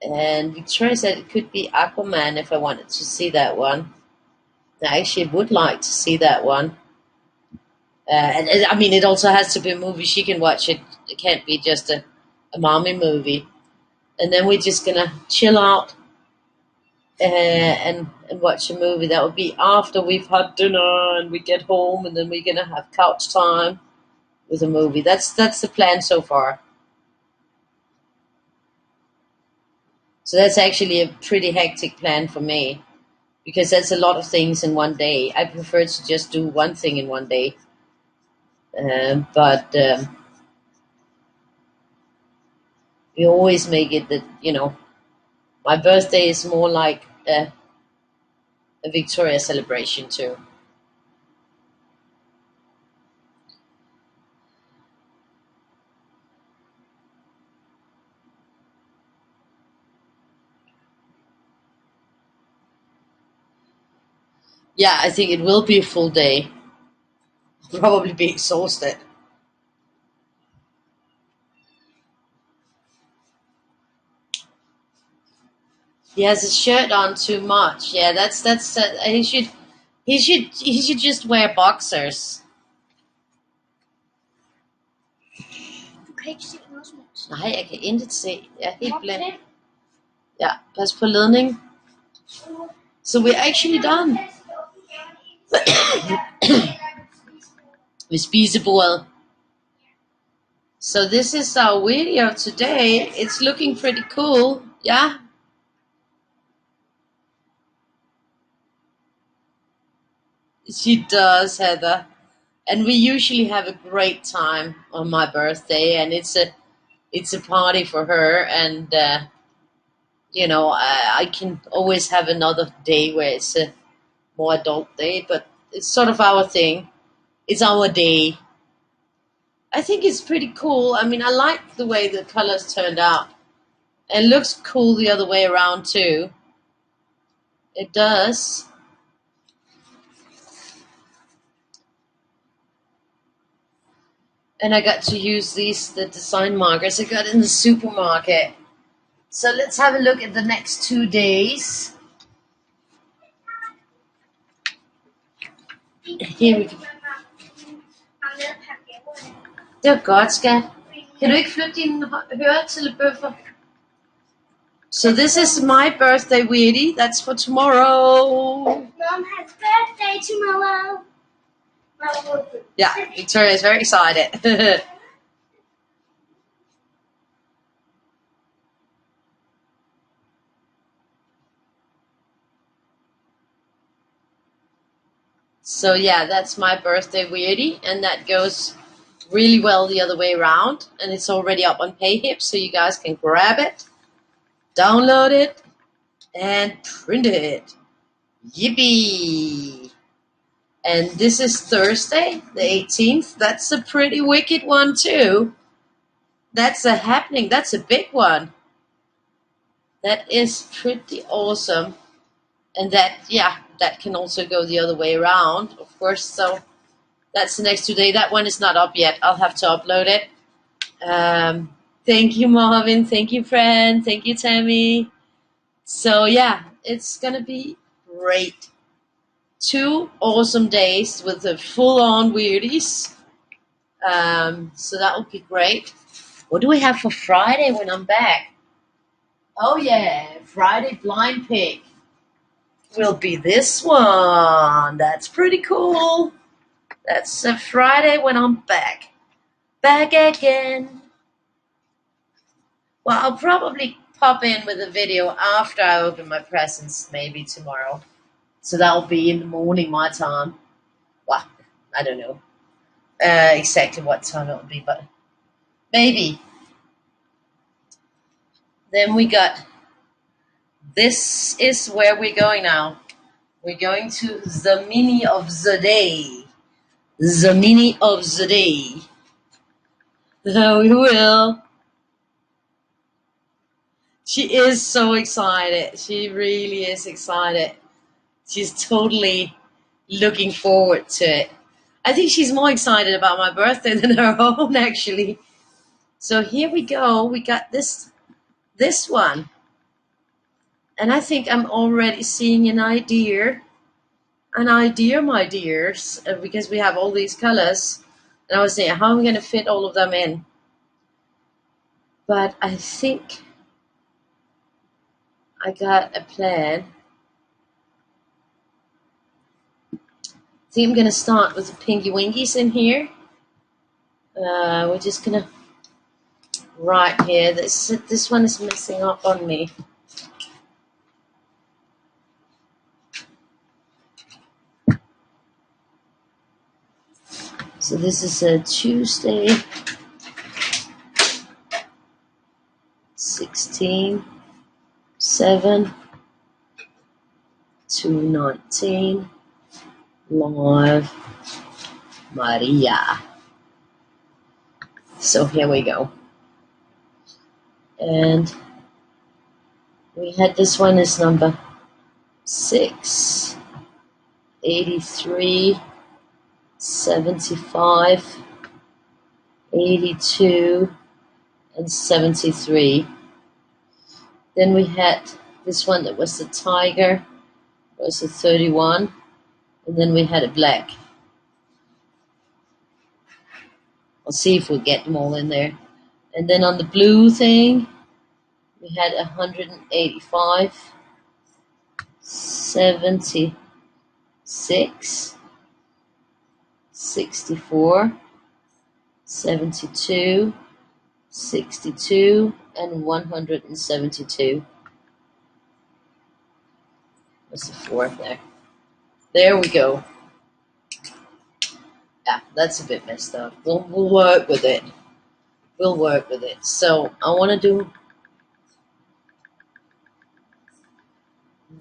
And Victoria said it could be Aquaman if I wanted to see that one. I actually would like to see that one. And I mean, it also has to be a movie she can watch. It can't be just a mommy movie. And then we're just gonna chill out and watch a movie. That will be after we've had dinner and we get home, and then we're gonna have couch time with a movie. That's the plan so far. So that's actually a pretty hectic plan for me because that's a lot of things in one day. I prefer to just do one thing in one day, but we always make it that my birthday is more like a Victoria celebration too. Yeah, I think it will be a full day. Probably be exhausted. He has his shirt on too much. Yeah, that's he should just wear boxers. Nej, jeg kan intet se. Jeg er helt blind. Ja, pas på ledning. So we're actually done. Vi spisebordet. So this is our video today. It's looking pretty cool. Yeah. She does, Heather. And we usually have a great time on my birthday, and it's a party for her. And I can always have another day where it's a more adult day, but it's sort of our thing. It's our day. I think it's pretty cool. I mean, I like the way the colors turned out. It looks cool the other way around too. It does. And I got to use the design markers I got in the supermarket. So let's have a look at the next 2 days. Here we go. Det var godt, skat. Kan du ikke flytte dine høretelerbøffer? So this is my birthday, Weirdie. That's for tomorrow. Mom has birthday tomorrow. Yeah, Victoria is very excited. So yeah, that's my birthday, Weirdie, and that goes really well the other way around, and it's already up on PayHip, so you guys can grab it, download it, and print it. Yippee! And this is Thursday, the 18th. That's a pretty wicked one too. That's a happening. That's a big one. That is pretty awesome. And that, yeah, that can also go the other way around, of course. So that's the next 2 days. That one is not up yet. I'll have to upload it. Thank you, Marvin. Thank you, friend. Thank you, Tammy. So yeah, it's gonna be great. 2 awesome days with the full-on Weirdies. So that will be great. What do we have for Friday when I'm back? Oh yeah, Friday blind pick will be this one. That's pretty cool. That's a Friday when I'm back. Back again. Well, I'll probably pop in with a video after I open my presents, maybe tomorrow. So that'll be in the morning my time. Well, I don't know exactly what time it'll be, but maybe. Then we got, this is where we're going now. We're going to the mini of the day. The mini of the day. So we will. She is so excited. She really is excited. She's totally looking forward to it. I think she's more excited about my birthday than her own, actually. So here we go. We got this one. And I think I'm already seeing an idea, my dears, because we have all these colors. And I was saying, how am I going to fit all of them in? But I think I got a plan. I think I'm going to start with the Pinky Winkies in here. We're just going to, right here, this one is messing up on me. So this is a Tuesday, 16, 7, 219, live, Maria. So here we go. And we had this one is number 6, 83, 75, 82, and 73. Then we had this one that was the tiger, was a 31, and then we had a black. I'll see if we get them all in there. And then on the blue thing, we had 185, 76, 64, 72, 62, and 172. What's the fourth there? There we go. Yeah, that's a bit messed up. We'll work with it. We'll work with it. So I want to do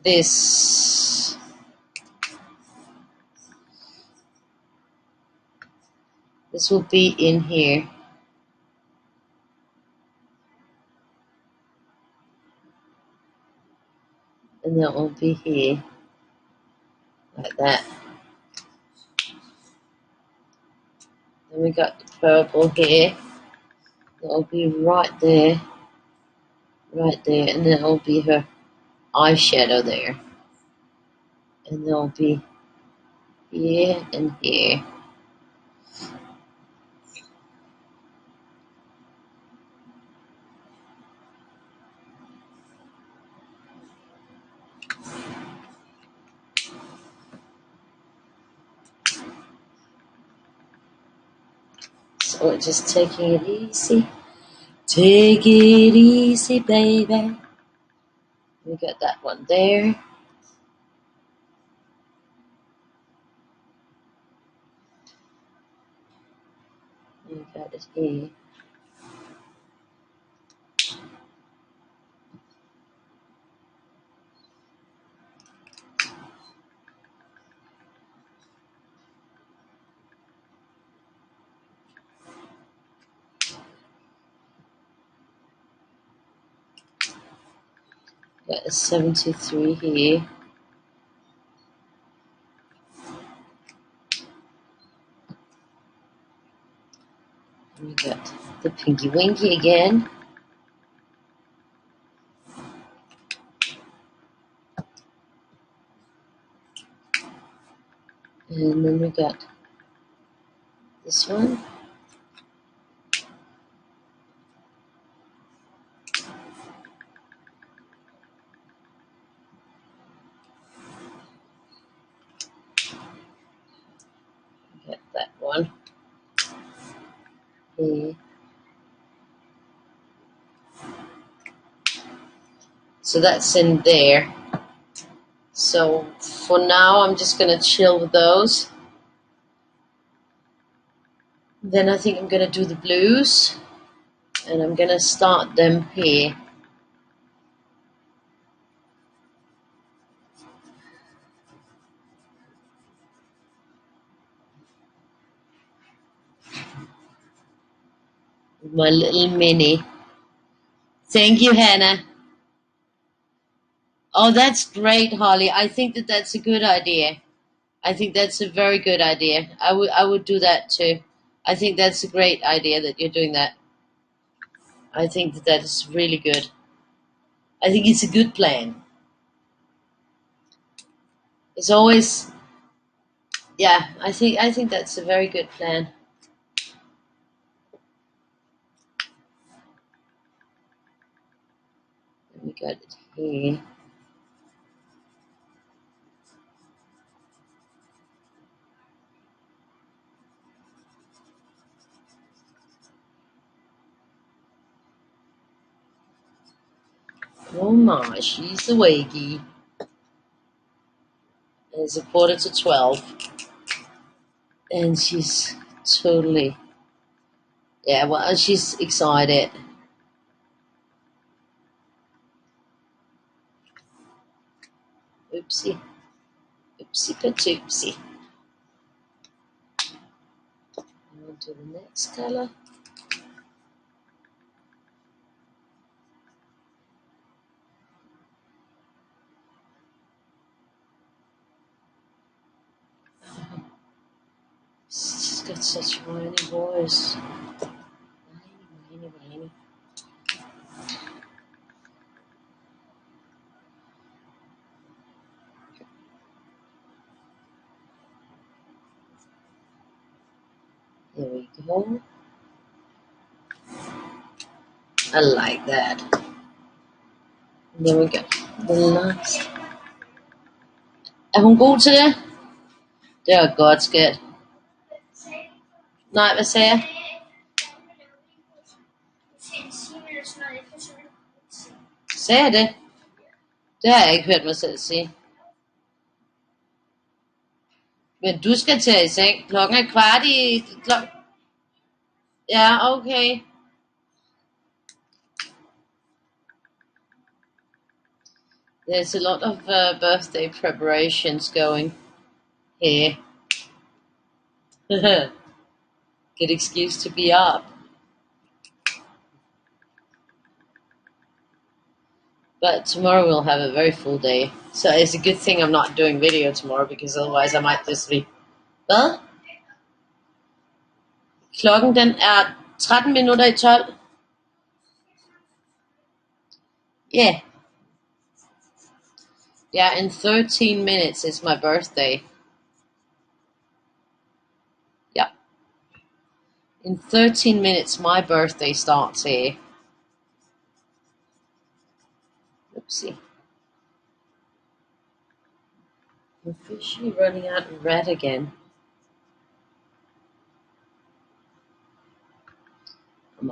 this. This will be in here. And that will be here. Like that. Then we got the purple here. That'll be right there. Right there. And then it'll be her eyeshadow there. And there'll be here and here. So we're just taking it easy. Take it easy, baby. We got that one there. We got it here. Got a 73 here. We got the Pinky Winky again. And then we got this one. We got that one here. So that's in there. So for now, I'm just going to chill with those. Then I think I'm going to do the blues. And I'm going to start them here. With my little mini. Thank you, Hannah. Oh, that's great, Holly. I think that that's a good idea. I think that's a very good idea. I would do that too. I think that's a great idea that you're doing that. I think that that is really good. I think it's a good plan. It's always, yeah. I think that's a very good plan. We got it here. Oh my, she's a wakey. It's a 11:45, and she's totally, yeah. Well, she's excited. Oopsie, oopsie patoopsie. On to the next color. She's got such a whiny voice. Whiny. There we go. I like that. There we go. The last. Er hun god til det? Det var godt, skat. Nej, hvad sagde jeg? Sagde jeg det? Det har jeg ikke hørt mig selv sige. Men du skal tage i seng. Klokken er kvart i... Ja, okay. There's a lot of birthday preparations going here. Good excuse to be up. But tomorrow we'll have a very full day. So it's a good thing I'm not doing video tomorrow, because otherwise I might just be... Hvad? Klokken den er 13:12. Yeah. Yeah, in 13 minutes it's my birthday. Yeah. In 13 minutes my birthday starts here. Oopsie. I'm officially running out of red again.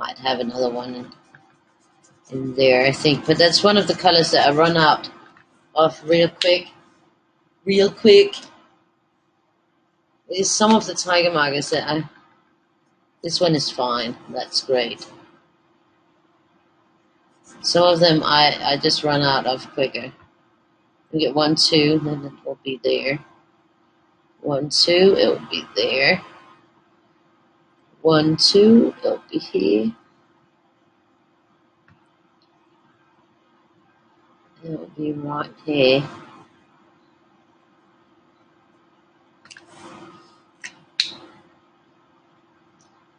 might have another one in there, I think. But that's one of the colors that I run out of real quick. Real quick. There's some of the tiger markers that this one is fine. That's great. Some of them I just run out of quicker. We get 1, 2, then it will be there. 1, 2, it will be there. 1, 2, it'll be here. It'll be right here.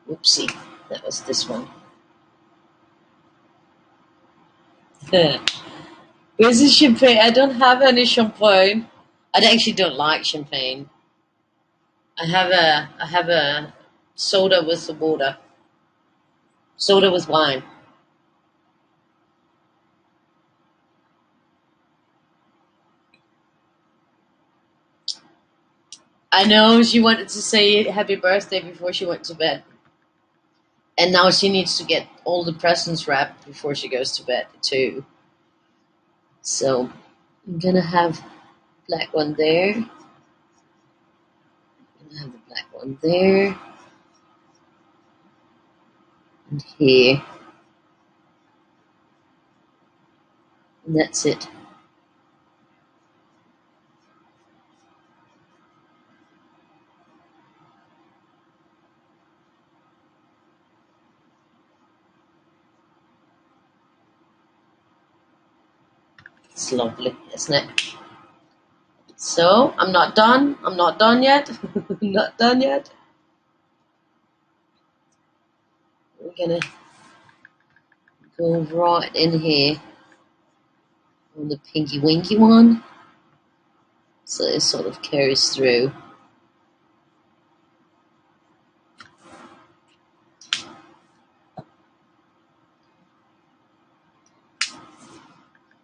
Oopsie, that was this one. Where's the champagne? I don't have any champagne. I actually don't like champagne. I have a soda with the water. Soda with wine. I know she wanted to say happy birthday before she went to bed. And now she needs to get all the presents wrapped before she goes to bed too. So I'm gonna have black one there. I'm gonna have the black one there. And here. And that's it. It's lovely, isn't it? So I'm not done. I'm not done yet. Not done yet. We're gonna go right in here on the pinky winky one. So it sort of carries through.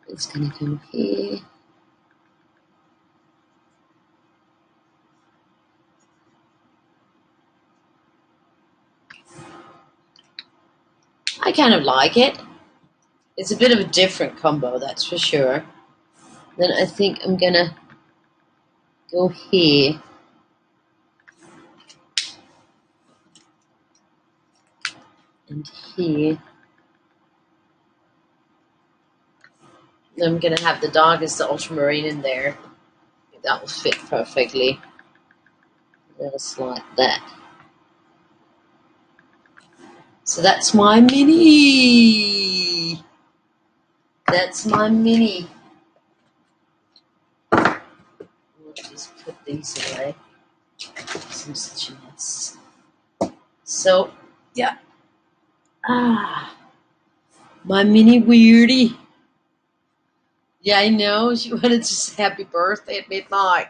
It's gonna come here. I kind of like it. It's a bit of a different combo, that's for sure. Then I think I'm gonna go here. And here. Then I'm gonna have the darkest, the ultramarine in there. That will fit perfectly. Just like that. So that's my mini. That's my mini. We'll just put these away. Some such a mess. So, yeah. My mini Weirdie. Yeah, I know. She wanted to say happy birthday at midnight.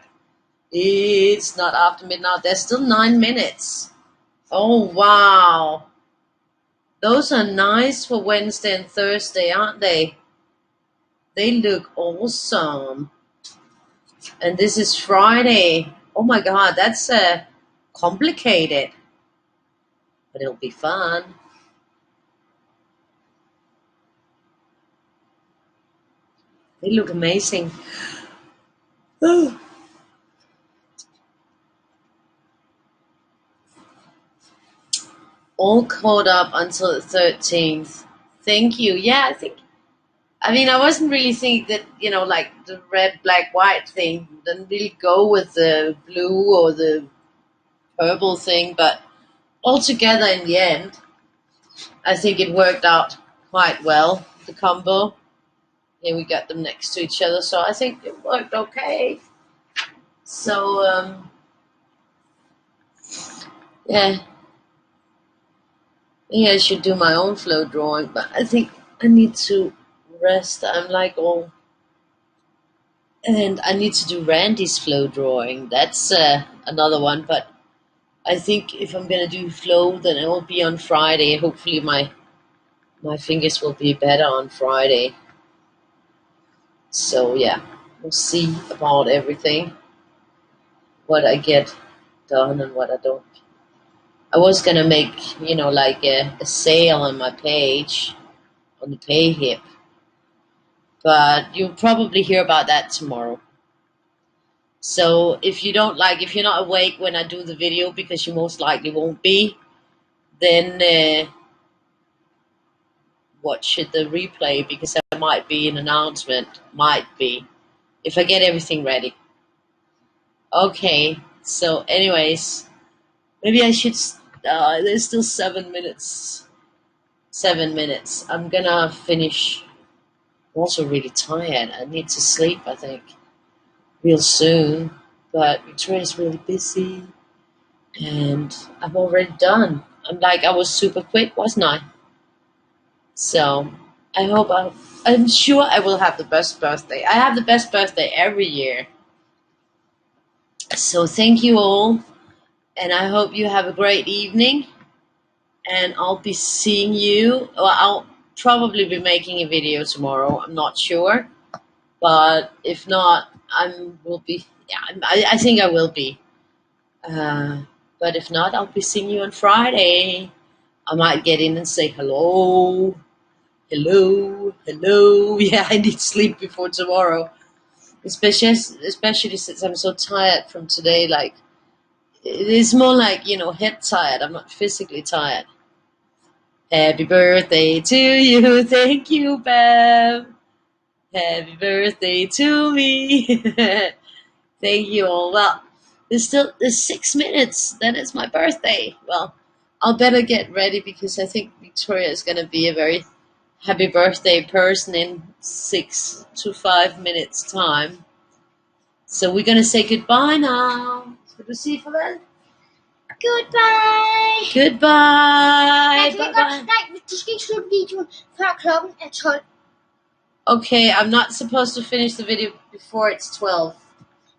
It's not after midnight. There's still 9 minutes. Oh, wow. Those are nice for Wednesday and Thursday, aren't they? They look awesome. And this is Friday. Oh my God, that's complicated. But it'll be fun. They look amazing. Oh. All caught up until the 13th. Thank you. Yeah, I wasn't really thinking that, like the red, black, white thing didn't really go with the blue or the purple thing, but altogether in the end, I think it worked out quite well, the combo. Here we got them next to each other, so I think it worked okay. So, yeah. Maybe I should do my own flow drawing, but I think I need to rest. I'm like all... And I need to do Randy's flow drawing. That's another one, but I think if I'm going to do flow, then it will be on Friday. Hopefully my fingers will be better on Friday. So yeah, we'll see about everything. What I get done and what I don't. I was gonna make, like a sale on my page, on the pay hip, but you'll probably hear about that tomorrow. So if you're not awake when I do the video, because you most likely won't be, then watch the replay, because there might be an announcement. Might be, if I get everything ready. Okay, so anyways, maybe I should. There's still 7 minutes. 7 minutes. I'm gonna finish. I'm also really tired. I need to sleep, I think, real soon. But Victoria's really busy, and I'm already done. I was super quick, wasn't I? So I hope I'm sure I will have the best birthday. I have the best birthday every year. So thank you all, and I hope you have a great evening. And I'll be seeing you. Well, I'll probably be making a video tomorrow. I'm not sure, but if not, will be. Yeah, I think I will be. Uh, but if not, I'll be seeing you on Friday. I might get in and say hello, hello, hello. Yeah, I need sleep before tomorrow, especially since I'm so tired from today. Like, it is more like, head tired. I'm not physically tired. Happy birthday to you. Thank you, Bev. Happy birthday to me. Thank you all. Well, there's 6 minutes. Then it's my birthday. Well, I'll better get ready, because I think Victoria is gonna be a very happy birthday person in 6 to 5 minutes time. So we're gonna say goodbye now. Skal du sige farvel? Goodbye. Goodbye. Nej, Bye bye. nej, du skal ikke slutte videoen, før klokken er 12. Okay, I'm not supposed to finish the video before it's 12.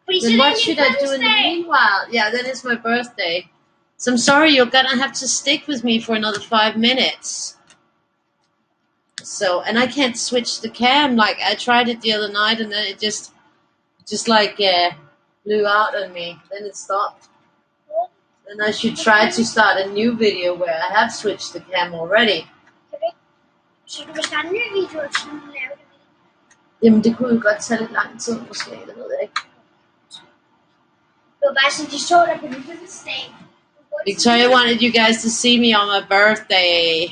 Then what should I do in the meanwhile? Yeah, then it's my birthday. So I'm sorry, you're gonna have to stick with me for another 5 minutes. So, and I can't switch the cam. Like, I tried it the other night, and then it just blew out on me. Then it stopped. Then I should try to start a new video where I have switched the cam already. Så du kan starte en ny video, og så lave det. Jamen, det kunne jo godt tage lidt lang tid, måske. Det ved jeg ikke. Det var bare sådan, de så dig på din fødselsdag. Victoria wanted you guys to see me on my birthday.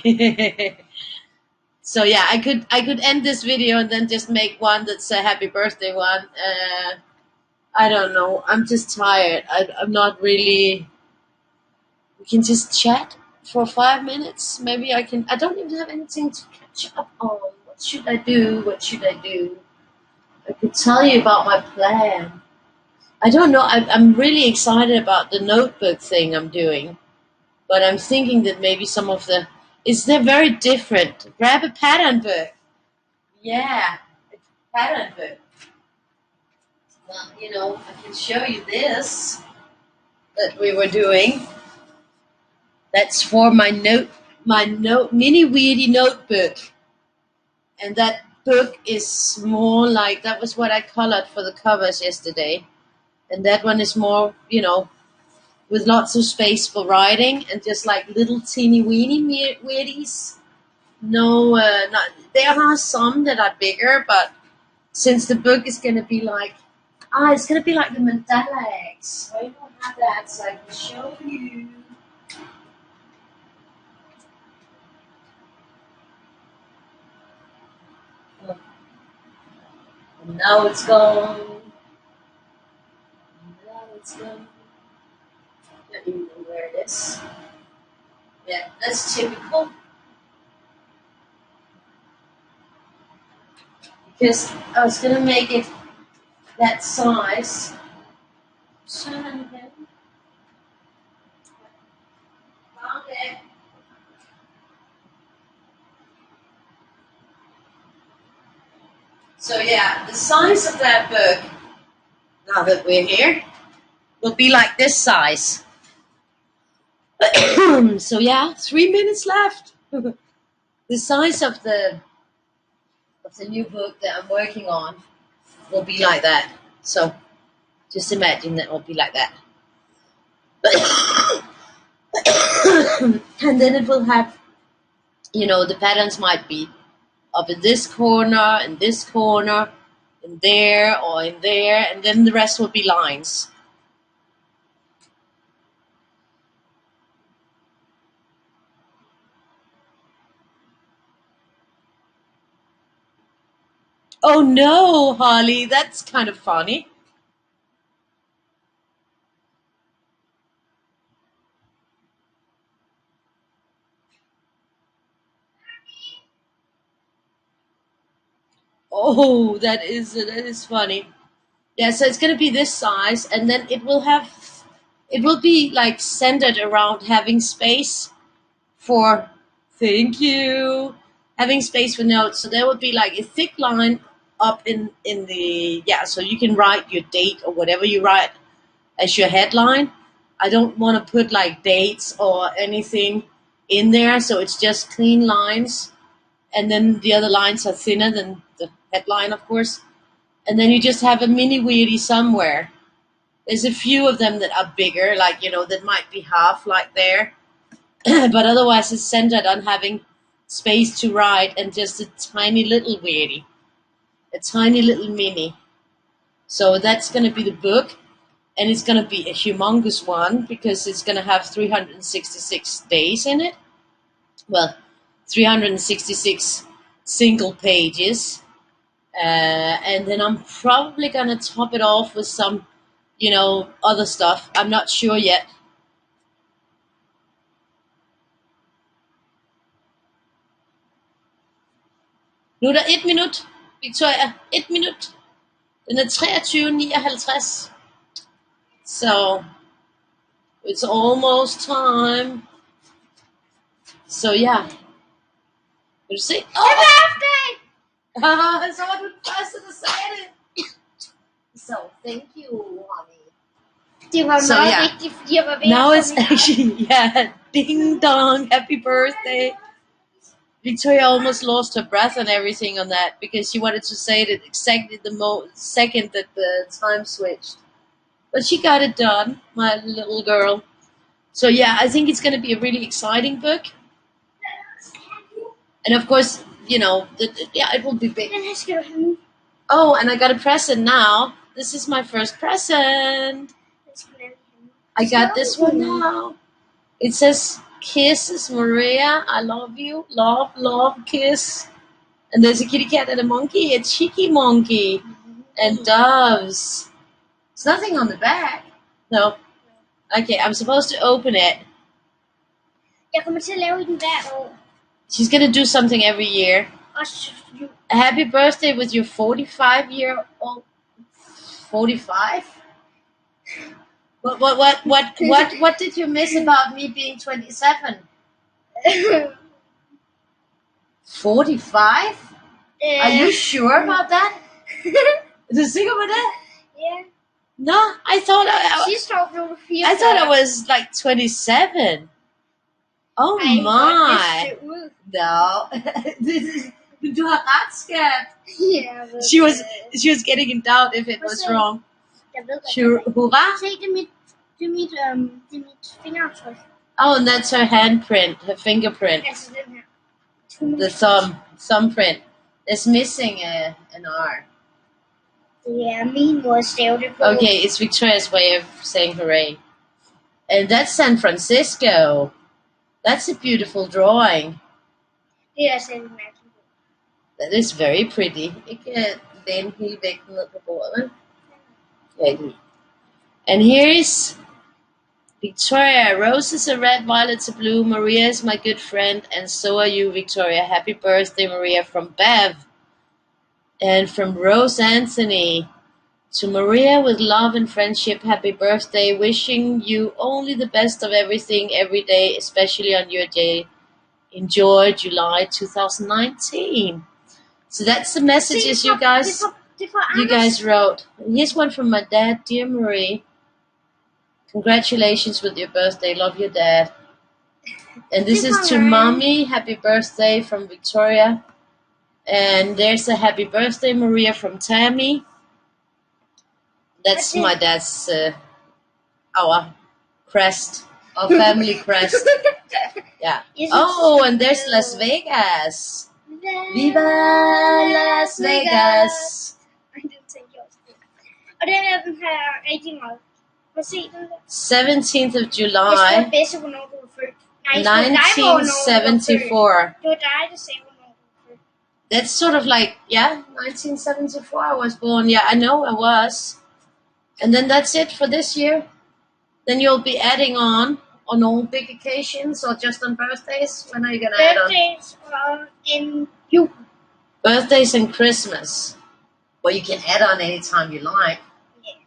So yeah, I could end this video and then just make one that's a happy birthday one. I don't know. I'm just tired. I'm not really. We can just chat for 5 minutes. Maybe I can. I don't even have anything to catch up on. What should I do? What should I do? I could tell you about my plan. I don't know. I'm really excited about the notebook thing I'm doing, but I'm thinking that maybe some of the. They're very different. Grab a pattern book. Yeah, a pattern book. Well, I can show you this that we were doing. That's for my mini Weirdie notebook. And that book is more like, that was what I colored for the covers yesterday. And that one is more, with lots of space for writing, and just like little teeny weeny weirdies. No, there are some that are bigger, but since the book is gonna be like, it's gonna be like the mandala eggs. I don't have that, so I can show you. And now it's gone. Now it's gone. I don't even know where it is. Yeah, that's typical. Because I was gonna make it that size. Found it. So yeah, the size of that book, now that we're here, will be like this size. So yeah, 3 minutes left. The size of the new book that I'm working on will be like that. So just imagine that it will be like that. And then it will have, the patterns might be up in this corner, in this corner, in there, or in there, and then the rest will be lines. Oh no, Holly, that's kind of funny. Oh, that is funny. Yeah, so it's gonna be this size, and then it will be like centered around having space for, thank you, having space for notes. So there would be like a thick line up in the, yeah, so you can write your date or whatever you write as your headline. I don't want to put like dates or anything in there, so it's just clean lines, and then the other lines are thinner than the headline, of course. And then you just have a mini Weirdie somewhere. There's a few of them that are bigger, like, that might be half like there, but otherwise it's centered on having space to write and just a tiny little Weirdie, a tiny little mini. So that's going to be the book, and it's going to be a humongous one because it's going to have 366 days in it. Well, 366 single pages. And then I'm probably going to top it off with some, other stuff. I'm not sure yet. Nu er der 1 minut, Victoria. 1 minut. Den er 23:59. So, it's almost time. So, yeah. Vil du se? Så var du den første, der sagde det. So, thank you, honey. Det var So, meget yeah. vigtigt, fordi jeg var ved Now at it's få mit actually, yeah, ding dong, happy birthday. Victoria almost lost her breath and everything on that because she wanted to say it exactly the second that the time switched. But she got it done, my little girl. So yeah, I think it's going to be a really exciting book. And of course, yeah, it will be big. Den her skal du have nu. Oh, and I got a present now. This is my first present. Den skal du have nu. I got this one now. It says, "Kisses, Maria. I love you. Love, love, kiss." And there's a kitty cat and a monkey, a cheeky monkey, and doves. There's nothing on the back. No. Okay, I'm supposed to open it. Jeg kommer til at lave i den hvert år. She's gonna do something every year. Også jul. Happy birthday with your 45-year-old. 45? What did you miss about me being 27? 45? Are you sure about that? Is it sikker på det? Yeah. No, I thought Sidste år blev du 44. I thought I was like 27. Oh Ej, hvor my. det ser ud. No. Du har ret, skat. Ja, jeg ved She was getting in doubt if it was wrong. Jeg ved godt, Sure. Hurra. Se, det er mit fingeraftryk. Oh, and that's her handprint, her fingerprint, Altså den her. the thumbprint. It's missing an R. Det er min måde at stave det på. Okay, it's Victoria's way of saying hooray. And that's San Francisco. That's a beautiful drawing. Det er altså en mærkelig bog. That is very pretty. Ikke læne hele vægten ned på bordet, vel? And here is Victoria. Roses are red, violets are blue. Maria is my good friend, and so are you, Victoria. Happy birthday, Maria, from Bev. And from Rose Anthony. To Maria, with love and friendship, happy birthday. Wishing you only the best of everything every day, especially on your day. Enjoy July 2019. So that's the messages you guys wrote. Here's one from my dad. Dear Marie, congratulations with your birthday. Love your dad. And this is to Mommy. Happy birthday from Victoria. And there's a happy birthday, Maria, from Tammy. That's my dad's our crest. Our family crest. Yeah. Yes, Oh, it's and there's Las Vegas. Viva Las Vegas. I didn't say yours. Og den her rigtig meget. Prøv at se den der. 17th of Jeg July, spurgte Besse, hvornår du var født. Nej, jeg spurgte dig, hvornår du var født. 1974. Det var dig, der sagde, hvornår du var født. That's sort of like, yeah, 1974 I was born. Yeah, I know I was. And then that's it for this year. Then you'll be adding on all big occasions or just on birthdays? When are you going to add on? Birthdays og en jul. Birthdays and Christmas. Well, you can add on anytime you like. Yeah.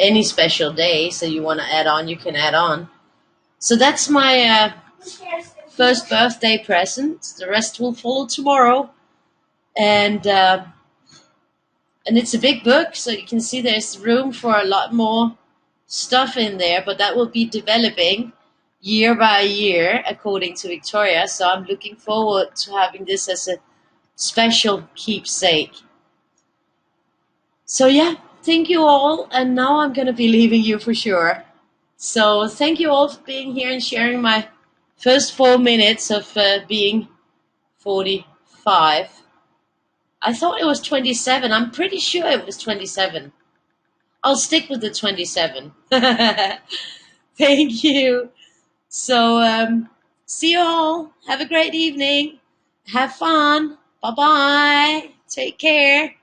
Any special days that you want to add on, you can add on. So that's my first birthday present. The rest will follow tomorrow. And it's a big book, so you can see there's room for a lot more stuff in there, but that will be developing year by year according to Victoria. So I'm looking forward to having this as a special keepsake. So yeah, thank you all, and now I'm going to be leaving you for sure. So thank you all for being here and sharing my first 4 minutes of being 45. I thought it was 27. I'm pretty sure it was 27. I'll stick with the 27. Thank you. So see you all. Have a great evening. Have fun. Bye-bye. Take care.